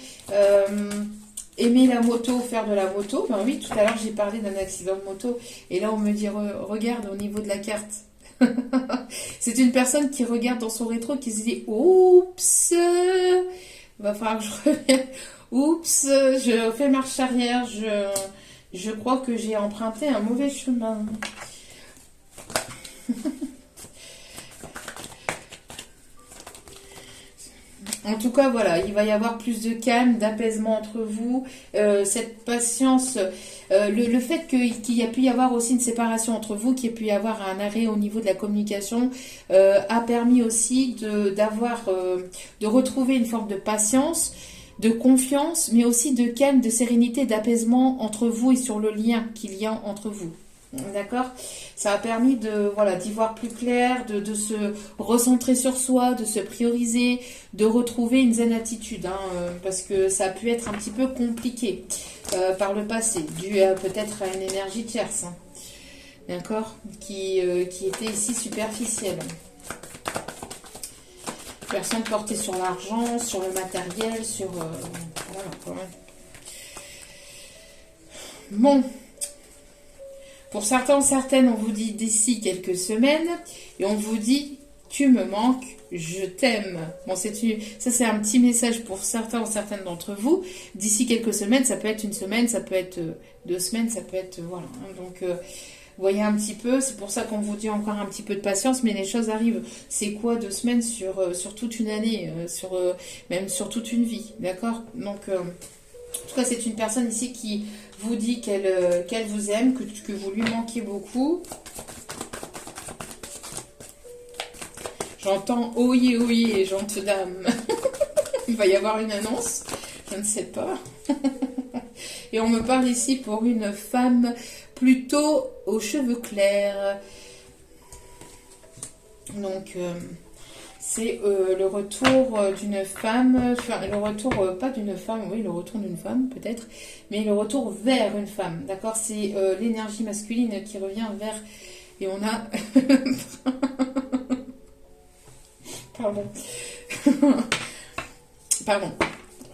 aimer la moto, faire de la moto. Ben oui, tout à l'heure j'ai parlé d'un accident de moto et là on me dit regarde au niveau de la carte. C'est une personne qui regarde dans son rétro qui se dit oups, va falloir que je revienne. Oups, je fais marche arrière, je crois que j'ai emprunté un mauvais chemin. En tout cas, voilà, il va y avoir plus de calme, d'apaisement entre vous. Cette patience, le fait qu'il y a pu y avoir aussi une séparation entre vous, qu'il y ait pu y avoir un arrêt au niveau de la communication, a permis aussi de retrouver une forme de patience, de confiance, mais aussi de calme, de sérénité, d'apaisement entre vous et sur le lien qu'il y a entre vous. D'accord? Ça a permis d'y voir plus clair, de se recentrer sur soi, de se prioriser, de retrouver une zen attitude, hein, parce que ça a pu être un petit peu compliqué par le passé, dû peut-être à une énergie tierce, hein, d'accord? Qui était ici superficielle. Personne portée sur l'argent, sur le matériel, sur... voilà, quand même. Bon. Pour certains ou certaines, on vous dit d'ici quelques semaines et on vous dit tu me manques, je t'aime. Bon, ça c'est un petit message pour certains ou certaines d'entre vous. D'ici quelques semaines, ça peut être une semaine, ça peut être 2 semaines, ça peut être voilà. Donc voyez un petit peu, c'est pour ça qu'on vous dit encore un petit peu de patience, mais les choses arrivent. C'est quoi 2 semaines sur toute une année, même sur toute une vie, d'accord? Donc en tout cas, c'est une personne ici qui vous dit qu'elle vous aime, que vous lui manquez beaucoup. J'entends oyez, oyez, gentes dames. Il va y avoir une annonce, je ne sais pas. Et on me parle ici pour une femme plutôt aux cheveux clairs. Donc... c'est le retour d'une femme, enfin le retour pas d'une femme, oui le retour d'une femme peut-être, mais le retour vers une femme, d'accord? C'est l'énergie masculine qui revient vers, et on a, pardon, pardon,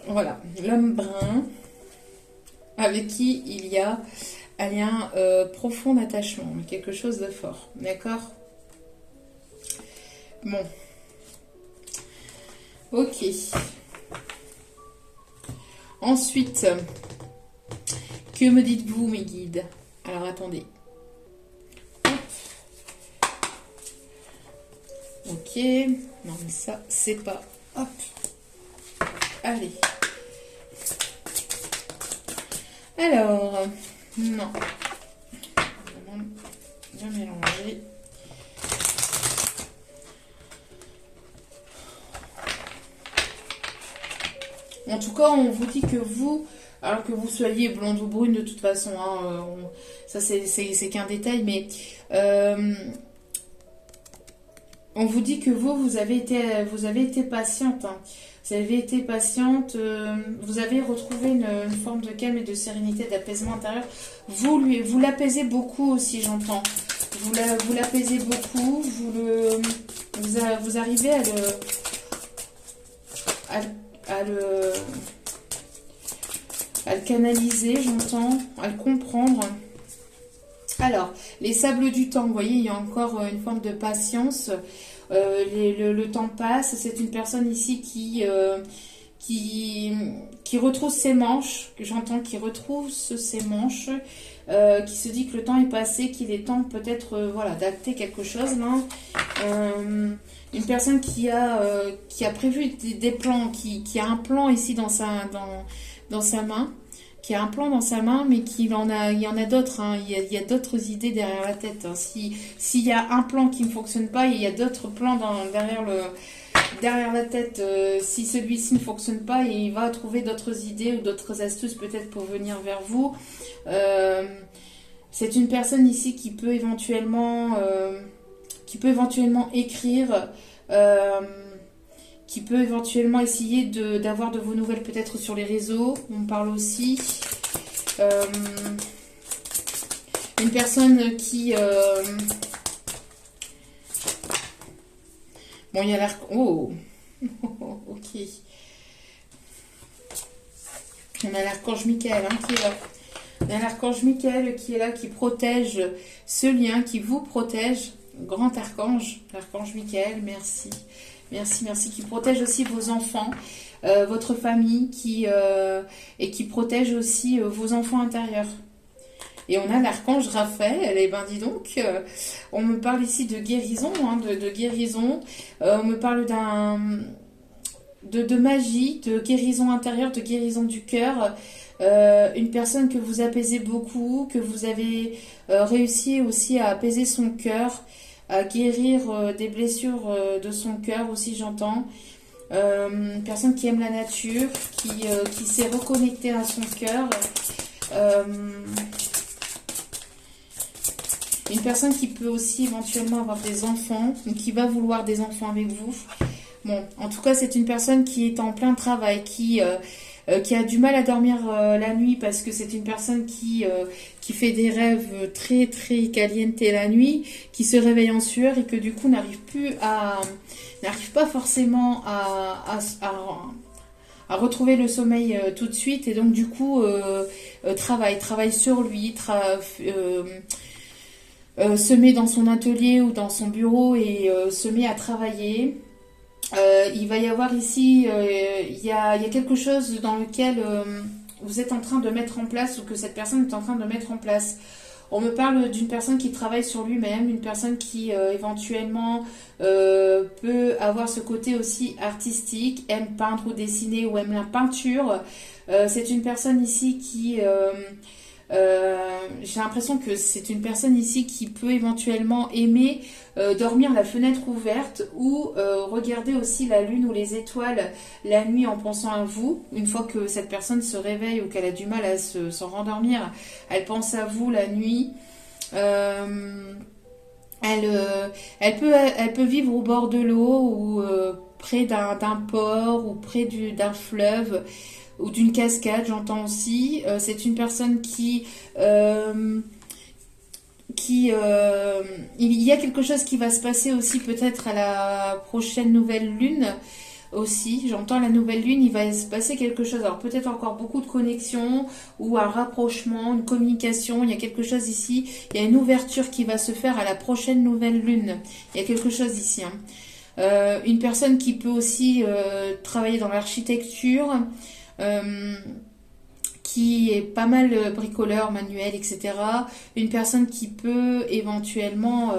voilà, l'homme brun avec qui il y a un lien profond d'attachement, mais quelque chose de fort, d'accord? Bon. Ok. Ensuite, que me dites-vous, mes guides? Alors, attendez. Hop. Ok. Non, mais ça, c'est pas... Hop. Allez. Alors, non. Bien mélanger. En tout cas, on vous dit que vous, alors que vous soyez blonde ou brune de toute façon, hein, ça c'est qu'un détail, mais on vous dit que vous avez été patiente, hein. Vous avez été patiente, vous avez retrouvé une forme de calme et de sérénité, d'apaisement intérieur. Vous l'apaisez beaucoup aussi, j'entends. Vous l'apaisez beaucoup, vous arrivez à le canaliser, j'entends, à le comprendre, Alors, les sables du temps, vous voyez, il y a encore une forme de patience. Le temps passe. C'est une personne ici qui retrousse ses manches, que j'entends qui retrousse ses manches, qui se dit que le temps est passé, qu'il est temps peut-être voilà, d'acter quelque chose là. Une personne qui a prévu des plans, qui a un plan ici dans sa main, qui a un plan dans sa main, mais il y en a d'autres, hein. Il y a d'autres idées derrière la tête, hein. S'il y a un plan qui ne fonctionne pas, il y a d'autres plans derrière la tête. Si celui-ci ne fonctionne pas, il va trouver d'autres idées ou d'autres astuces peut-être pour venir vers vous. C'est une personne ici qui peut éventuellement écrire, qui peut éventuellement essayer d'avoir de vos nouvelles peut-être sur les réseaux. On me parle aussi. Une personne qui... Bon, il y a l'air... Oh ok. On a l'archange Michael qui est là. On a l'archange Michael qui est là, qui protège ce lien, qui vous protège. Grand archange, l'archange Michael, merci. Merci, merci. Qui protège aussi vos enfants, votre famille, et qui protège aussi vos enfants intérieurs. Et on a l'archange Raphaël, et ben dis donc, on me parle ici de guérison, hein, de guérison. On me parle de magie, de guérison intérieure, de guérison du cœur. Une personne que vous apaisez beaucoup, que vous avez réussi aussi à apaiser son cœur, à guérir des blessures de son cœur aussi, j'entends. Une personne qui aime la nature, qui s'est reconnectée à son cœur. Une personne qui peut aussi éventuellement avoir des enfants, ou qui va vouloir des enfants avec vous. Bon, en tout cas, c'est une personne qui est en plein travail, qui a du mal à dormir la nuit parce que c'est une personne qui fait des rêves très très caliente la nuit, qui se réveille en sueur et que du coup n'arrive pas forcément à retrouver le sommeil tout de suite, et donc du coup travaille sur lui, se met dans son atelier ou dans son bureau et se met à travailler. Il va y avoir ici, il y a quelque chose dans lequel vous êtes en train de mettre en place, ou que cette personne est en train de mettre en place. On me parle d'une personne qui travaille sur lui-même, une personne qui éventuellement peut avoir ce côté aussi artistique, aime peindre ou dessiner, ou aime la peinture. C'est une personne ici qui... j'ai l'impression que c'est une personne ici qui peut éventuellement aimer dormir la fenêtre ouverte, ou regarder aussi la lune ou les étoiles la nuit en pensant à vous. Une fois que cette personne se réveille ou qu'elle a du mal à s'en rendormir, elle pense à vous la nuit. Elle peut vivre au bord de l'eau, ou près d'un port, ou près d'un fleuve ou d'une cascade, j'entends aussi. C'est une personne il y a quelque chose qui va se passer aussi peut-être à la prochaine nouvelle lune aussi. J'entends la nouvelle lune, il va se passer quelque chose. Alors peut-être encore beaucoup de connexions, ou un rapprochement, une communication. Il y a quelque chose ici. Il y a une ouverture qui va se faire à la prochaine nouvelle lune. Il y a quelque chose ici, hein. Une personne qui peut aussi travailler dans l'architecture, qui est pas mal bricoleur, manuel, etc. Une personne qui peut éventuellement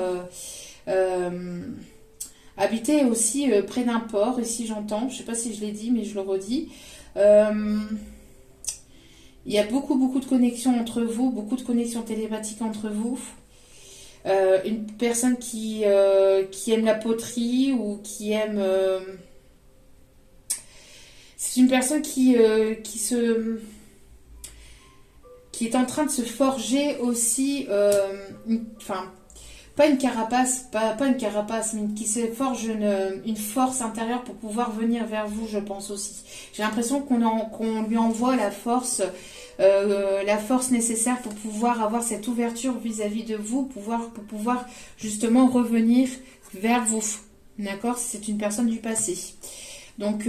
habiter aussi près d'un port, ici j'entends, je sais pas si je l'ai dit, mais je le redis. Il y a beaucoup de connexions entre vous, beaucoup de connexions télépathiques entre vous. Une personne qui aime la poterie, ou qui aime... c'est une personne qui est en train de se forger aussi, pas une carapace, pas une carapace, mais qui se forge une force intérieure pour pouvoir venir vers vous, je pense aussi. J'ai l'impression qu'on lui envoie la force nécessaire pour pouvoir avoir cette ouverture vis-à-vis de vous, pour pouvoir justement revenir vers vous. D'accord? C'est une personne du passé. Donc,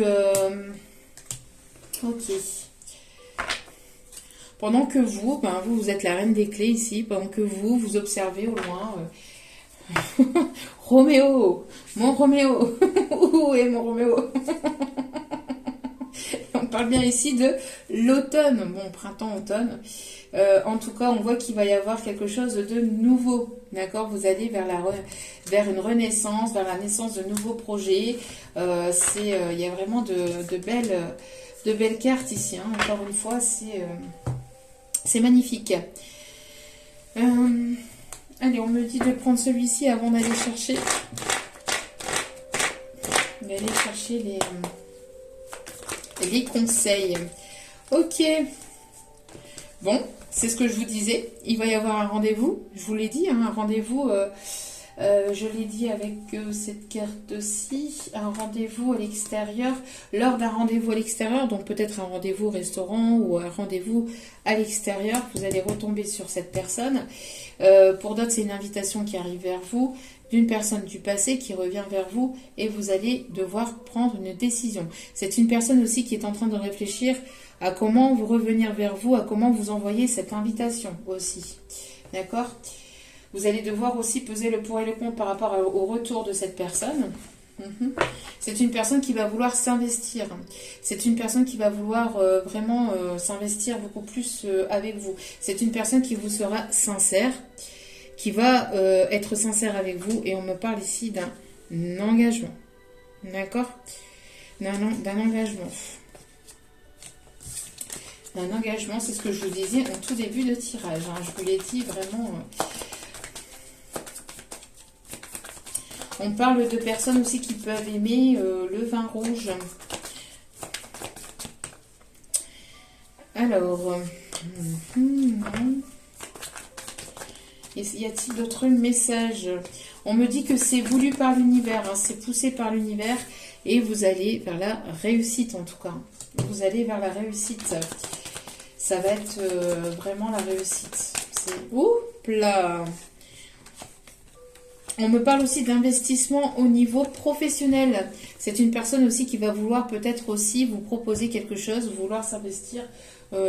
ok. Pendant que vous, ben, vous êtes la reine des clés ici, pendant que vous observez au loin. Roméo, mon Roméo, où est mon Roméo? On parle bien ici de l'automne, bon, printemps-automne. En tout cas, on voit qu'il va y avoir quelque chose de nouveau, d'accord? Vous allez vers une renaissance, vers la naissance de nouveaux projets. Il y a vraiment de belles cartes ici, hein. Encore une fois, c'est magnifique. Allez, on me dit de prendre celui-ci avant d'aller chercher. D'aller chercher les conseils. Ok. Bon, c'est ce que je vous disais. Il va y avoir un rendez-vous. Je vous l'ai dit, hein, un rendez-vous. Je l'ai dit avec cette carte-ci. Un rendez-vous à l'extérieur. Lors d'un rendez-vous à l'extérieur, donc peut-être un rendez-vous au restaurant ou un rendez-vous à l'extérieur, vous allez retomber sur cette personne. Pour d'autres, c'est une invitation qui arrive vers vous, d'une personne du passé qui revient vers vous et vous allez devoir prendre une décision. C'est une personne aussi qui est en train de réfléchir à comment vous revenir vers vous, à comment vous envoyer cette invitation aussi. D'accord? Vous allez devoir aussi peser le pour et le contre par rapport au retour de cette personne. C'est une personne qui va vouloir s'investir. C'est une personne qui va vouloir vraiment s'investir beaucoup plus avec vous. C'est une personne qui vous sera sincère, qui va être sincère avec vous. Et on me parle ici d'un engagement. D'accord? D'un engagement. D'un engagement, c'est ce que je vous disais en tout début de tirage. Hein. Je vous l'ai dit vraiment... On parle de personnes aussi qui peuvent aimer le vin rouge. Alors, y a-t-il d'autres messages? On me dit que c'est voulu par l'univers, hein, c'est poussé par l'univers et vous allez vers la réussite en tout cas. Vous allez vers la réussite. Ça va être vraiment la réussite. Oups là! On me parle aussi d'investissement au niveau professionnel. C'est une personne aussi qui va vouloir peut-être aussi vous proposer quelque chose, vouloir s'investir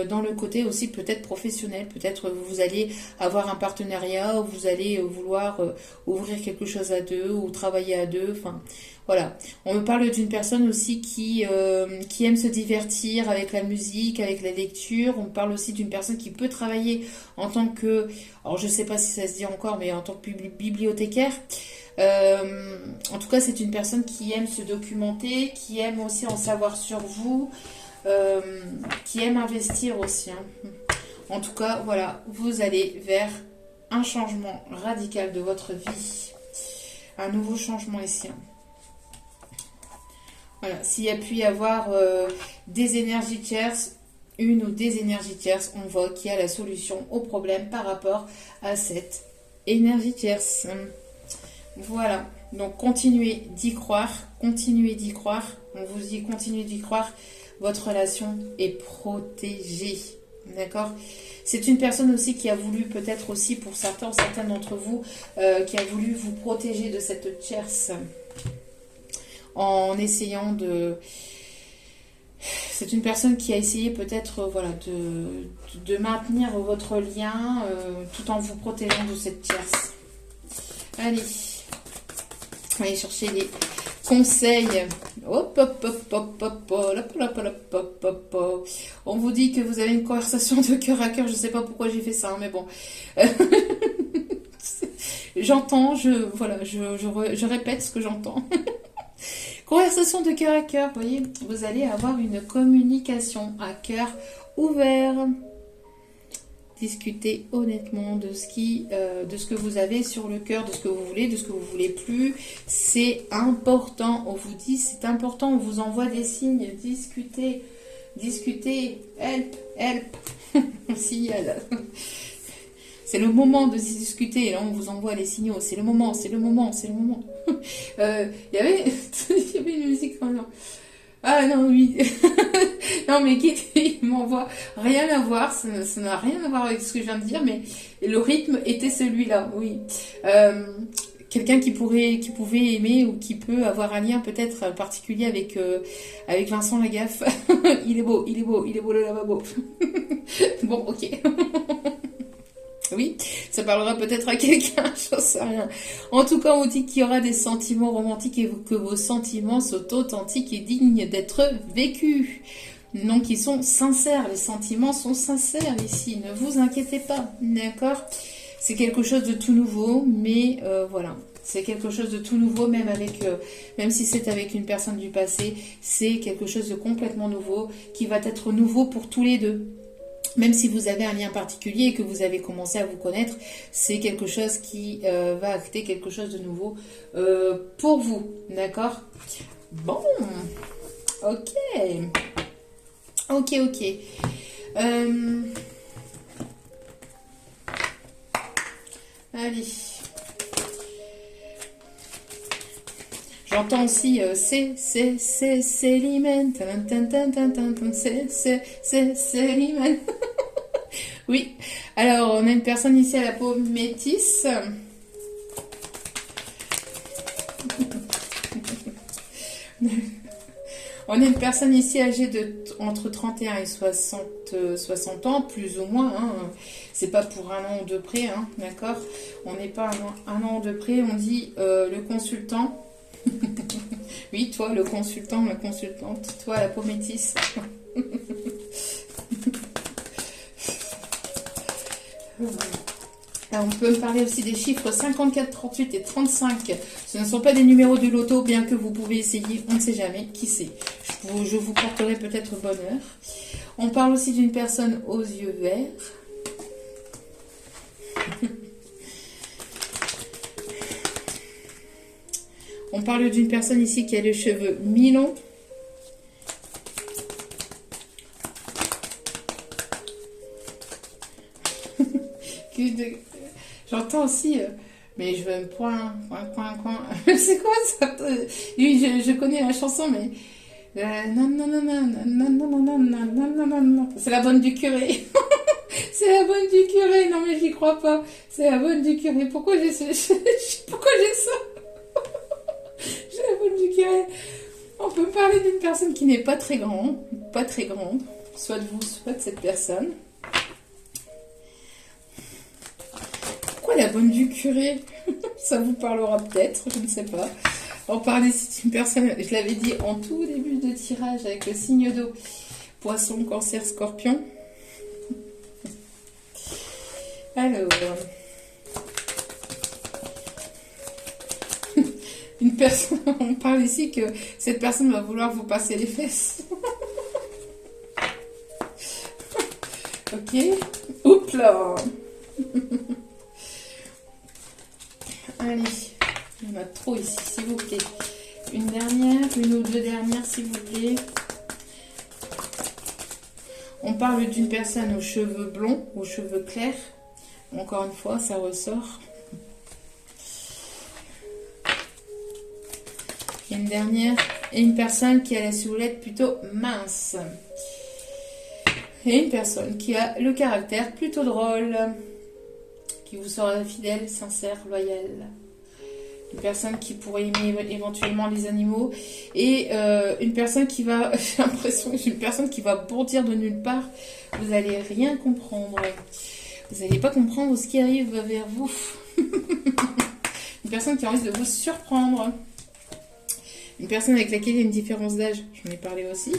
dans le côté aussi peut-être professionnel. Peut-être vous allez avoir un partenariat, ou vous allez vouloir ouvrir quelque chose à deux ou travailler à deux. Enfin, voilà. On me parle d'une personne aussi qui aime se divertir avec la musique, avec la lecture. On me parle aussi d'une personne qui peut travailler en tant que, alors je ne sais pas si ça se dit encore, mais en tant que bibliothécaire. En tout cas, c'est une personne qui aime se documenter, qui aime aussi en savoir sur vous, qui aime investir aussi. Hein. En tout cas, voilà, vous allez vers un changement radical de votre vie. Un nouveau changement ici. Hein. Voilà, s'il y a pu y avoir des énergies tierces, une ou des énergies tierces, on voit qu'il y a la solution au problème par rapport à cette énergie tierce. Voilà, donc continuez d'y croire, continuez d'y croire. On vous dit continuez d'y croire, votre relation est protégée. D'accord? C'est une personne aussi qui a voulu, peut-être aussi pour certains, certaines d'entre vous, qui a voulu vous protéger de cette tierce. En essayant de... C'est une personne qui a essayé peut-être voilà, de maintenir votre lien tout en vous protégeant de cette tierce. Allez, on va aller chercher les conseils. Hop, hop, hop, hop, hop, hop, hop, hop, hop, hop, hop. On vous dit que vous avez une conversation de cœur à cœur. Je ne sais pas pourquoi j'ai fait ça, hein, mais bon. J'entends, je répète ce que j'entends. Conversation de cœur à cœur, vous voyez, vous allez avoir une communication à cœur ouvert. Discutez honnêtement de ce que vous avez sur le cœur, de ce que vous voulez, de ce que vous voulez plus. C'est important, on vous dit, c'est important, on vous envoie des signes. Discutez, help, signal. C'est le moment de discuter. Et là, on vous envoie les signaux. C'est le moment. Il y avait une musique quand même. Ah non, oui. Non, mais il m'envoie rien à voir. Ça n'a rien à voir avec ce que je viens de dire, mais le rythme était celui-là, oui. quelqu'un qui pouvait aimer ou qui peut avoir un lien peut-être particulier avec Vincent Lagaffe. Il est beau, il est beau, il est beau le lavabo. Bon, ok. Oui, ça parlera peut-être à quelqu'un, j'en sais rien. En tout cas, on dit qu'il y aura des sentiments romantiques et que vos sentiments sont authentiques et dignes d'être vécus. Donc, ils sont sincères, les sentiments sont sincères ici, ne vous inquiétez pas, d'accord? C'est quelque chose de tout nouveau, mais voilà. C'est quelque chose de tout nouveau, même si c'est avec une personne du passé, c'est quelque chose de complètement nouveau, qui va être nouveau pour tous les deux. Même si vous avez un lien particulier et que vous avez commencé à vous connaître, c'est quelque chose qui va acter quelque chose de nouveau pour vous. D'accord? Bon. Ok. Ok, ok. Allez. J'entends aussi c'est Limen. C'est Limen. Oui. Alors, on a une personne ici à la peau métisse. On a une personne ici âgée entre 31 et 60 ans, plus ou moins. Hein. C'est pas pour un an ou deux près, hein, d'accord? On n'est pas un an ou deux près. On dit le consultant. Oui, toi, le consultant, la consultante. Toi, la peau métisse. Alors, on peut me parler aussi des chiffres 54, 38 et 35. Ce ne sont pas des numéros du loto, bien que vous pouvez essayer. On ne sait jamais. Qui sait? Je vous porterai peut-être bonheur. On parle aussi d'une personne aux yeux verts. On parle d'une personne ici qui a les cheveux mi-longs. J'entends aussi... mais je veux un point. C'est quoi ça? Oui, je connais la chanson, mais... Non, non, non, non, non, non, non, non, non, non, non, non. C'est la bonne du curé. C'est la bonne du curé. Non, mais j'y crois pas. C'est la bonne du curé. Pourquoi j'ai ça? Pourquoi j'ai ça? J'ai la bonne du curé. On peut parler d'une personne qui n'est pas très grande. Pas très grande. Soit de vous, soit de cette personne. Pourquoi la bonne du curé? Ça vous parlera peut-être, je ne sais pas. On parle ici d'une personne, je l'avais dit en tout début de tirage, avec le signe d'eau. Poisson, cancer, scorpion. Alors... une personne, on parle ici que cette personne va vouloir vous passer les fesses. Ok. Oups là. Allez, il y en a trop ici, s'il vous plaît. Une dernière, une ou deux dernières, s'il vous plaît. On parle d'une personne aux cheveux blonds, aux cheveux clairs. Encore une fois, ça ressort. Une dernière. Et une personne qui a la silhouette plutôt mince. Et une personne qui a le caractère plutôt drôle. Qui vous sera fidèle, sincère, loyal. Une personne qui pourrait aimer éventuellement les animaux. Et une personne qui va... J'ai l'impression que c'est une personne qui va bourdir de nulle part. Vous n'allez rien comprendre. Vous n'allez pas comprendre ce qui arrive vers vous. Une personne qui a envie de vous surprendre. Une personne avec laquelle il y a une différence d'âge. J'en ai parlé aussi.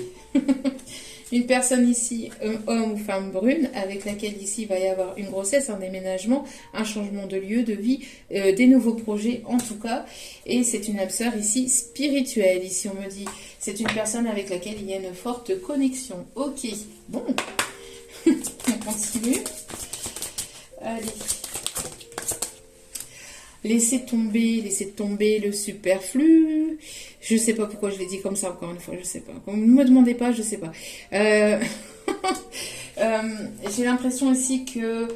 Une personne ici, homme ou femme brune, avec laquelle ici il va y avoir une grossesse, un déménagement, un changement de lieu, de vie, des nouveaux projets en tout cas. Et c'est une âme sœur ici spirituelle. Ici on me dit, c'est une personne avec laquelle il y a une forte connexion. Ok, bon, on continue. Allez. Laissez tomber le superflu. Je sais pas pourquoi je l'ai dit comme ça, encore une fois, je sais pas. Ne me demandez pas, je sais pas. J'ai l'impression aussi que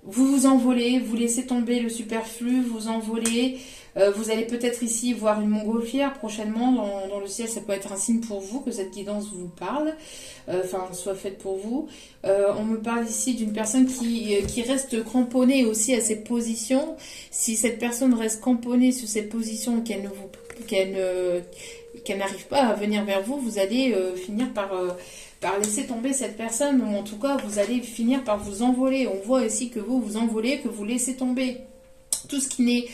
vous vous envolez, vous laissez tomber le superflu, vous envolez, Vous allez peut-être ici voir une montgolfière prochainement dans le ciel. Ça peut être un signe pour vous que cette guidance vous parle, enfin soit faite pour vous. On me parle ici d'une personne qui reste cramponnée aussi à ses positions. Si cette personne reste cramponnée sur ses positions, qu'elle n'arrive pas à venir vers vous, vous allez finir par laisser tomber cette personne, ou en tout cas vous allez finir par vous envoler. On voit ici que vous vous envolez, que vous laissez tomber tout ce qui n'est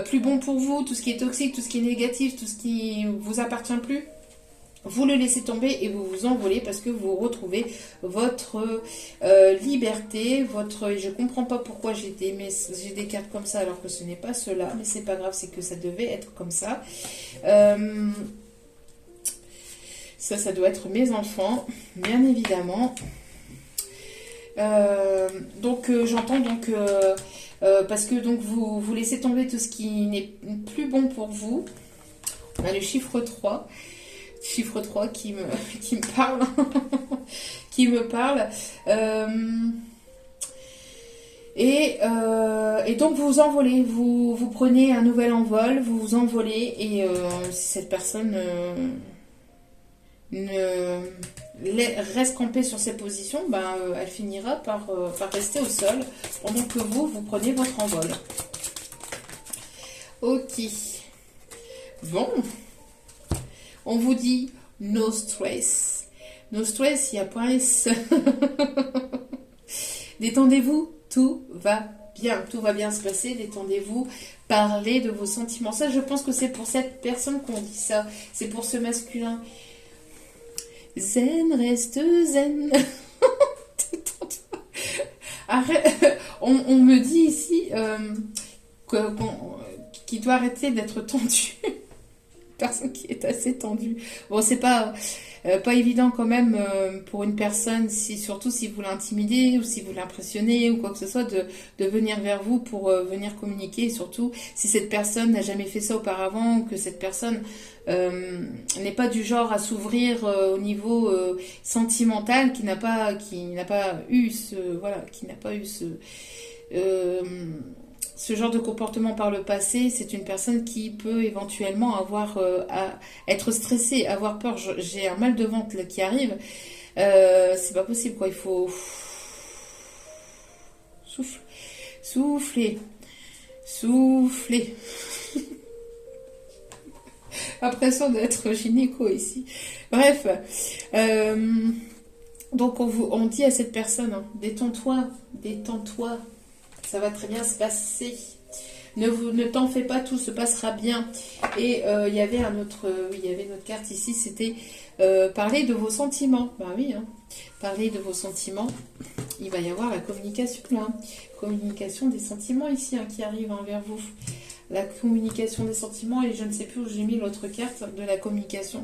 plus bon pour vous, tout ce qui est toxique, tout ce qui est négatif, tout ce qui vous appartient plus. Vous le laissez tomber et vous vous envolez parce que vous retrouvez votre liberté, je comprends pas pourquoi j'ai des cartes comme ça alors que ce n'est pas cela, mais c'est pas grave, c'est que ça devait être comme ça. Ça doit être mes enfants, bien évidemment. Donc j'entends donc parce que donc vous laissez tomber tout ce qui n'est plus bon pour vous. On a le chiffre 3. Chiffre 3 qui me parle. Qui me parle. Et donc vous vous envolez. Vous prenez un nouvel envol, vous vous envolez. Et si cette personne reste campée sur ses positions, elle finira par rester au sol pendant que vous prenez votre envol. Ok. Bon. On vous dit no stress. No stress, il y a point S. Détendez-vous, tout va bien. Tout va bien se passer, détendez-vous. Parlez de vos sentiments. Ça, je pense que c'est pour cette personne qu'on dit ça. C'est pour ce masculin. Zen, reste zen. Arrête. On me dit ici qu'il doit arrêter d'être tendu. Personne qui est assez tendue. Bon, c'est pas évident quand même pour une personne, surtout si vous l'intimidez ou si vous l'impressionnez ou quoi que ce soit, de venir vers vous pour venir communiquer. Et surtout, si cette personne n'a jamais fait ça auparavant, que cette personne n'est pas du genre à s'ouvrir au niveau sentimental, qui n'a pas eu ce genre de comportement par le passé, c'est une personne qui peut éventuellement être stressée, avoir peur. J'ai un mal de ventre là, qui arrive. C'est pas possible, quoi. Il faut souffler. L'impression d'être gynéco ici. Bref. Donc on dit à cette personne, hein, détends-toi. Ça va très bien se passer. Ne t'en fais pas, tout se passera bien. Et il y avait une autre carte ici, c'était parler de vos sentiments. Oui, hein. Parler de vos sentiments. Il va y avoir la communication là. Communication des sentiments ici qui arrive vers vous. La communication des sentiments, et je ne sais plus où j'ai mis l'autre carte de la communication.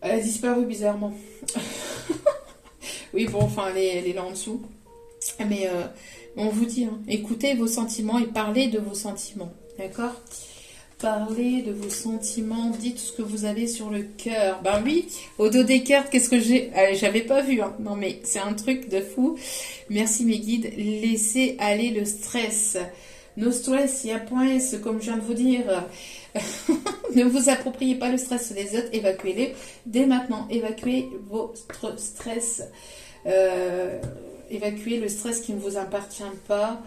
Elle a disparu bizarrement. Oui, bon, enfin, elle est là en dessous. Mais on vous dit, hein, écoutez vos sentiments et parlez de vos sentiments. D'accord ? Parlez de vos sentiments, dites ce que vous avez sur le cœur. Oui, au dos des cartes, qu'est-ce que j'ai ? J'avais pas vu, hein. Non mais c'est un truc de fou. Merci mes guides. Laissez aller le stress. No stress, il y a point S, comme je viens de vous dire. Ne vous appropriez pas le stress des autres, évacuez-les dès maintenant. Évacuez votre stress. Évacuez le stress qui ne vous appartient pas,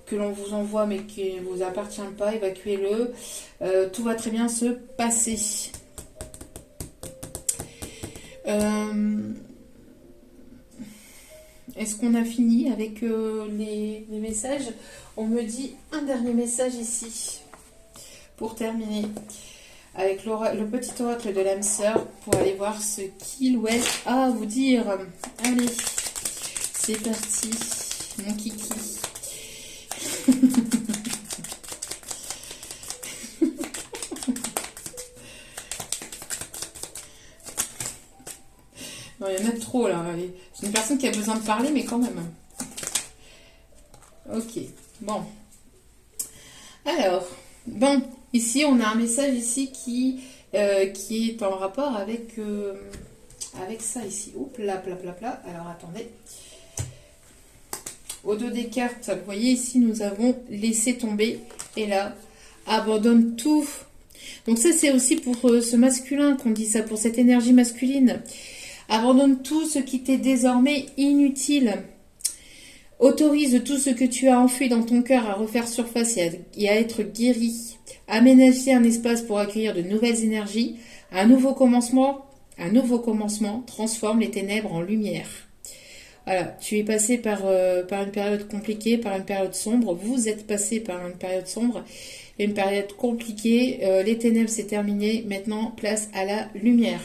que l'on vous envoie mais qui ne vous appartient pas, évacuez-le. Tout va très bien se passer. Est-ce qu'on a fini avec les messages ? On me dit un dernier message ici, pour terminer, avec le petit oracle de l'âme sœur, pour aller voir ce qu'il ou elle a à vous dire. Allez, c'est parti, mon kiki. Non, il y en a trop là. C'est une personne qui a besoin de parler, mais quand même. Ok, bon. Alors, bon, ici on a un message ici qui est en rapport avec ça ici. Oups, là. Alors attendez. Au dos des cartes, vous voyez ici nous avons laissé tomber. Et là, Abandonne tout. Donc ça, c'est aussi pour ce masculin qu'on dit ça, pour cette énergie masculine. Abandonne tout ce qui t'est désormais inutile. Autorise tout ce que tu as enfoui dans ton cœur à refaire surface et à être guéri. Aménager un espace pour accueillir de nouvelles énergies. Un nouveau commencement transforme les ténèbres en lumière. Voilà, tu es passé par une période compliquée, par une période sombre. Vous êtes passé par une période sombre, une période compliquée. Les ténèbres, c'est terminé. Maintenant, place à la lumière.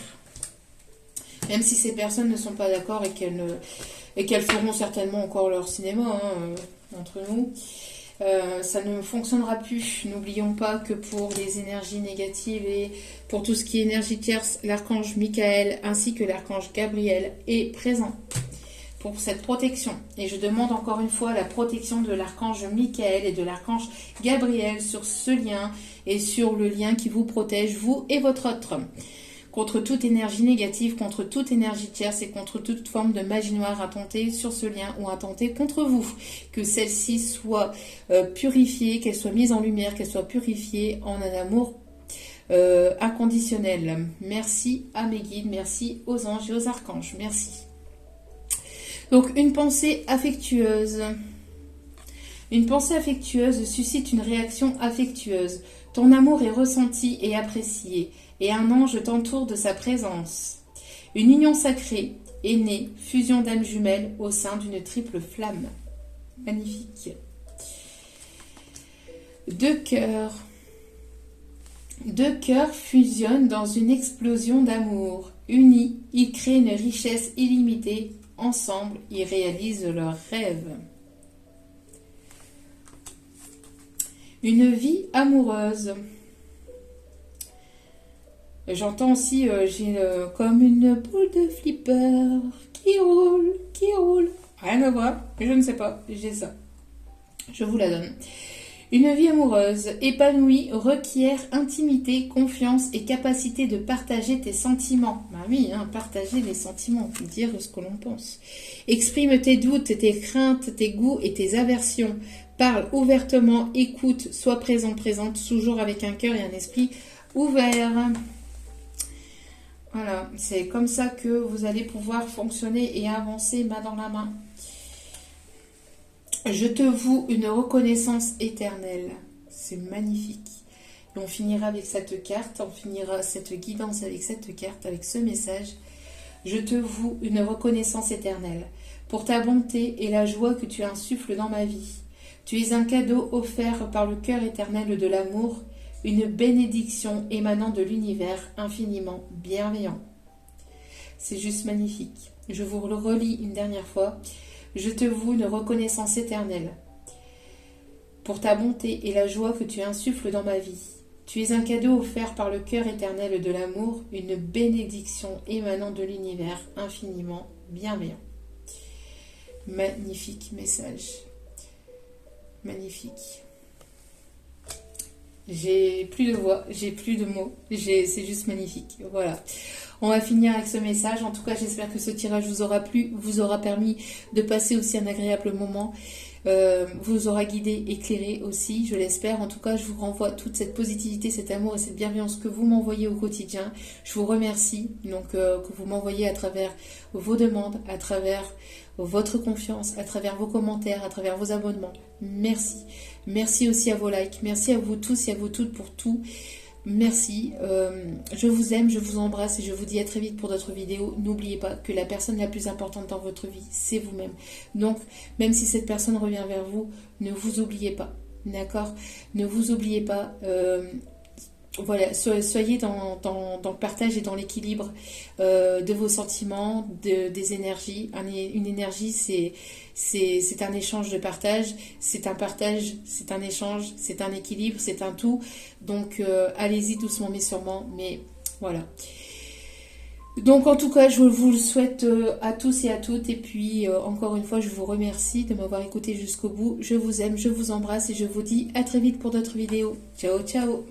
Même si ces personnes ne sont pas d'accord et qu'elles feront certainement encore leur cinéma, entre nous, ça ne fonctionnera plus. N'oublions pas que pour les énergies négatives et pour tout ce qui est énergie tierce, l'archange Michael ainsi que l'archange Gabriel est présent pour cette protection. Et je demande encore une fois la protection de l'archange Michael et de l'archange Gabriel sur ce lien et sur le lien qui vous protège, vous et votre autre, contre toute énergie négative, contre toute énergie tierce et contre toute forme de magie noire intentée sur ce lien ou intentée contre vous. Que celle-ci soit purifiée, qu'elle soit mise en lumière, qu'elle soit purifiée en un amour inconditionnel. Merci à mes guides, merci aux anges et aux archanges, merci. Donc une pensée affectueuse. Une pensée affectueuse suscite une réaction affectueuse. Ton amour est ressenti et apprécié, et un ange t'entoure de sa présence. Une union sacrée est née, fusion d'âmes jumelles au sein d'une triple flamme. Magnifique. Deux cœurs. Deux cœurs fusionnent dans une explosion d'amour. Unis, ils créent une richesse illimitée. Ensemble, ils réalisent leurs rêves. Une vie amoureuse. J'entends aussi, j'ai comme une boule de flipper qui roule. Rien à voir, je ne sais pas, j'ai ça. Je vous la donne. Une vie amoureuse épanouie requiert intimité, confiance et capacité de partager tes sentiments. Bah oui, partager les sentiments, dire ce que l'on pense. Exprime tes doutes, tes craintes, tes goûts et tes aversions. Parle ouvertement, écoute, sois présente, toujours avec un cœur et un esprit ouvert. Voilà, c'est comme ça que vous allez pouvoir fonctionner et avancer main dans la main. Je te voue une reconnaissance éternelle. C'est magnifique. Et on finira avec cette carte, on finira cette guidance avec cette carte, avec ce message. Je te voue une reconnaissance éternelle pour ta bonté et la joie que tu insuffles dans ma vie. Tu es un cadeau offert par le cœur éternel de l'amour, une bénédiction émanant de l'univers infiniment bienveillant. C'est juste magnifique. Je vous le relis une dernière fois. Je te voue une reconnaissance éternelle pour ta bonté et la joie que tu insuffles dans ma vie. Tu es un cadeau offert par le cœur éternel de l'amour, une bénédiction émanant de l'univers infiniment bienveillant. Magnifique message. Magnifique. J'ai plus de voix, j'ai plus de mots, c'est juste magnifique. Voilà. On va finir avec ce message. En tout cas, j'espère que ce tirage vous aura plu, vous aura permis de passer aussi un agréable moment, vous aura guidé, éclairé aussi, je l'espère. En tout cas, je vous renvoie toute cette positivité, cet amour et cette bienveillance que vous m'envoyez au quotidien. Je vous remercie donc que vous m'envoyez à travers vos demandes, à travers votre confiance, à travers vos commentaires, à travers vos abonnements. Merci. Merci aussi à vos likes. Merci à vous tous et à vous toutes pour tout. Merci, je vous aime, je vous embrasse et je vous dis à très vite pour d'autres vidéos. N'oubliez pas que la personne la plus importante dans votre vie, c'est vous-même. Donc, même si cette personne revient vers vous, ne vous oubliez pas, d'accord? Ne vous oubliez pas, voilà, soyez dans le partage et dans l'équilibre de vos sentiments, des énergies. Une énergie, c'est un échange de partage, c'est un partage, c'est un échange, c'est un équilibre, c'est un tout. Donc, allez-y doucement mais sûrement, mais voilà. Donc, en tout cas, je vous le souhaite à tous et à toutes. Et puis, encore une fois, je vous remercie de m'avoir écouté jusqu'au bout. Je vous aime, je vous embrasse et je vous dis à très vite pour d'autres vidéos. Ciao, ciao!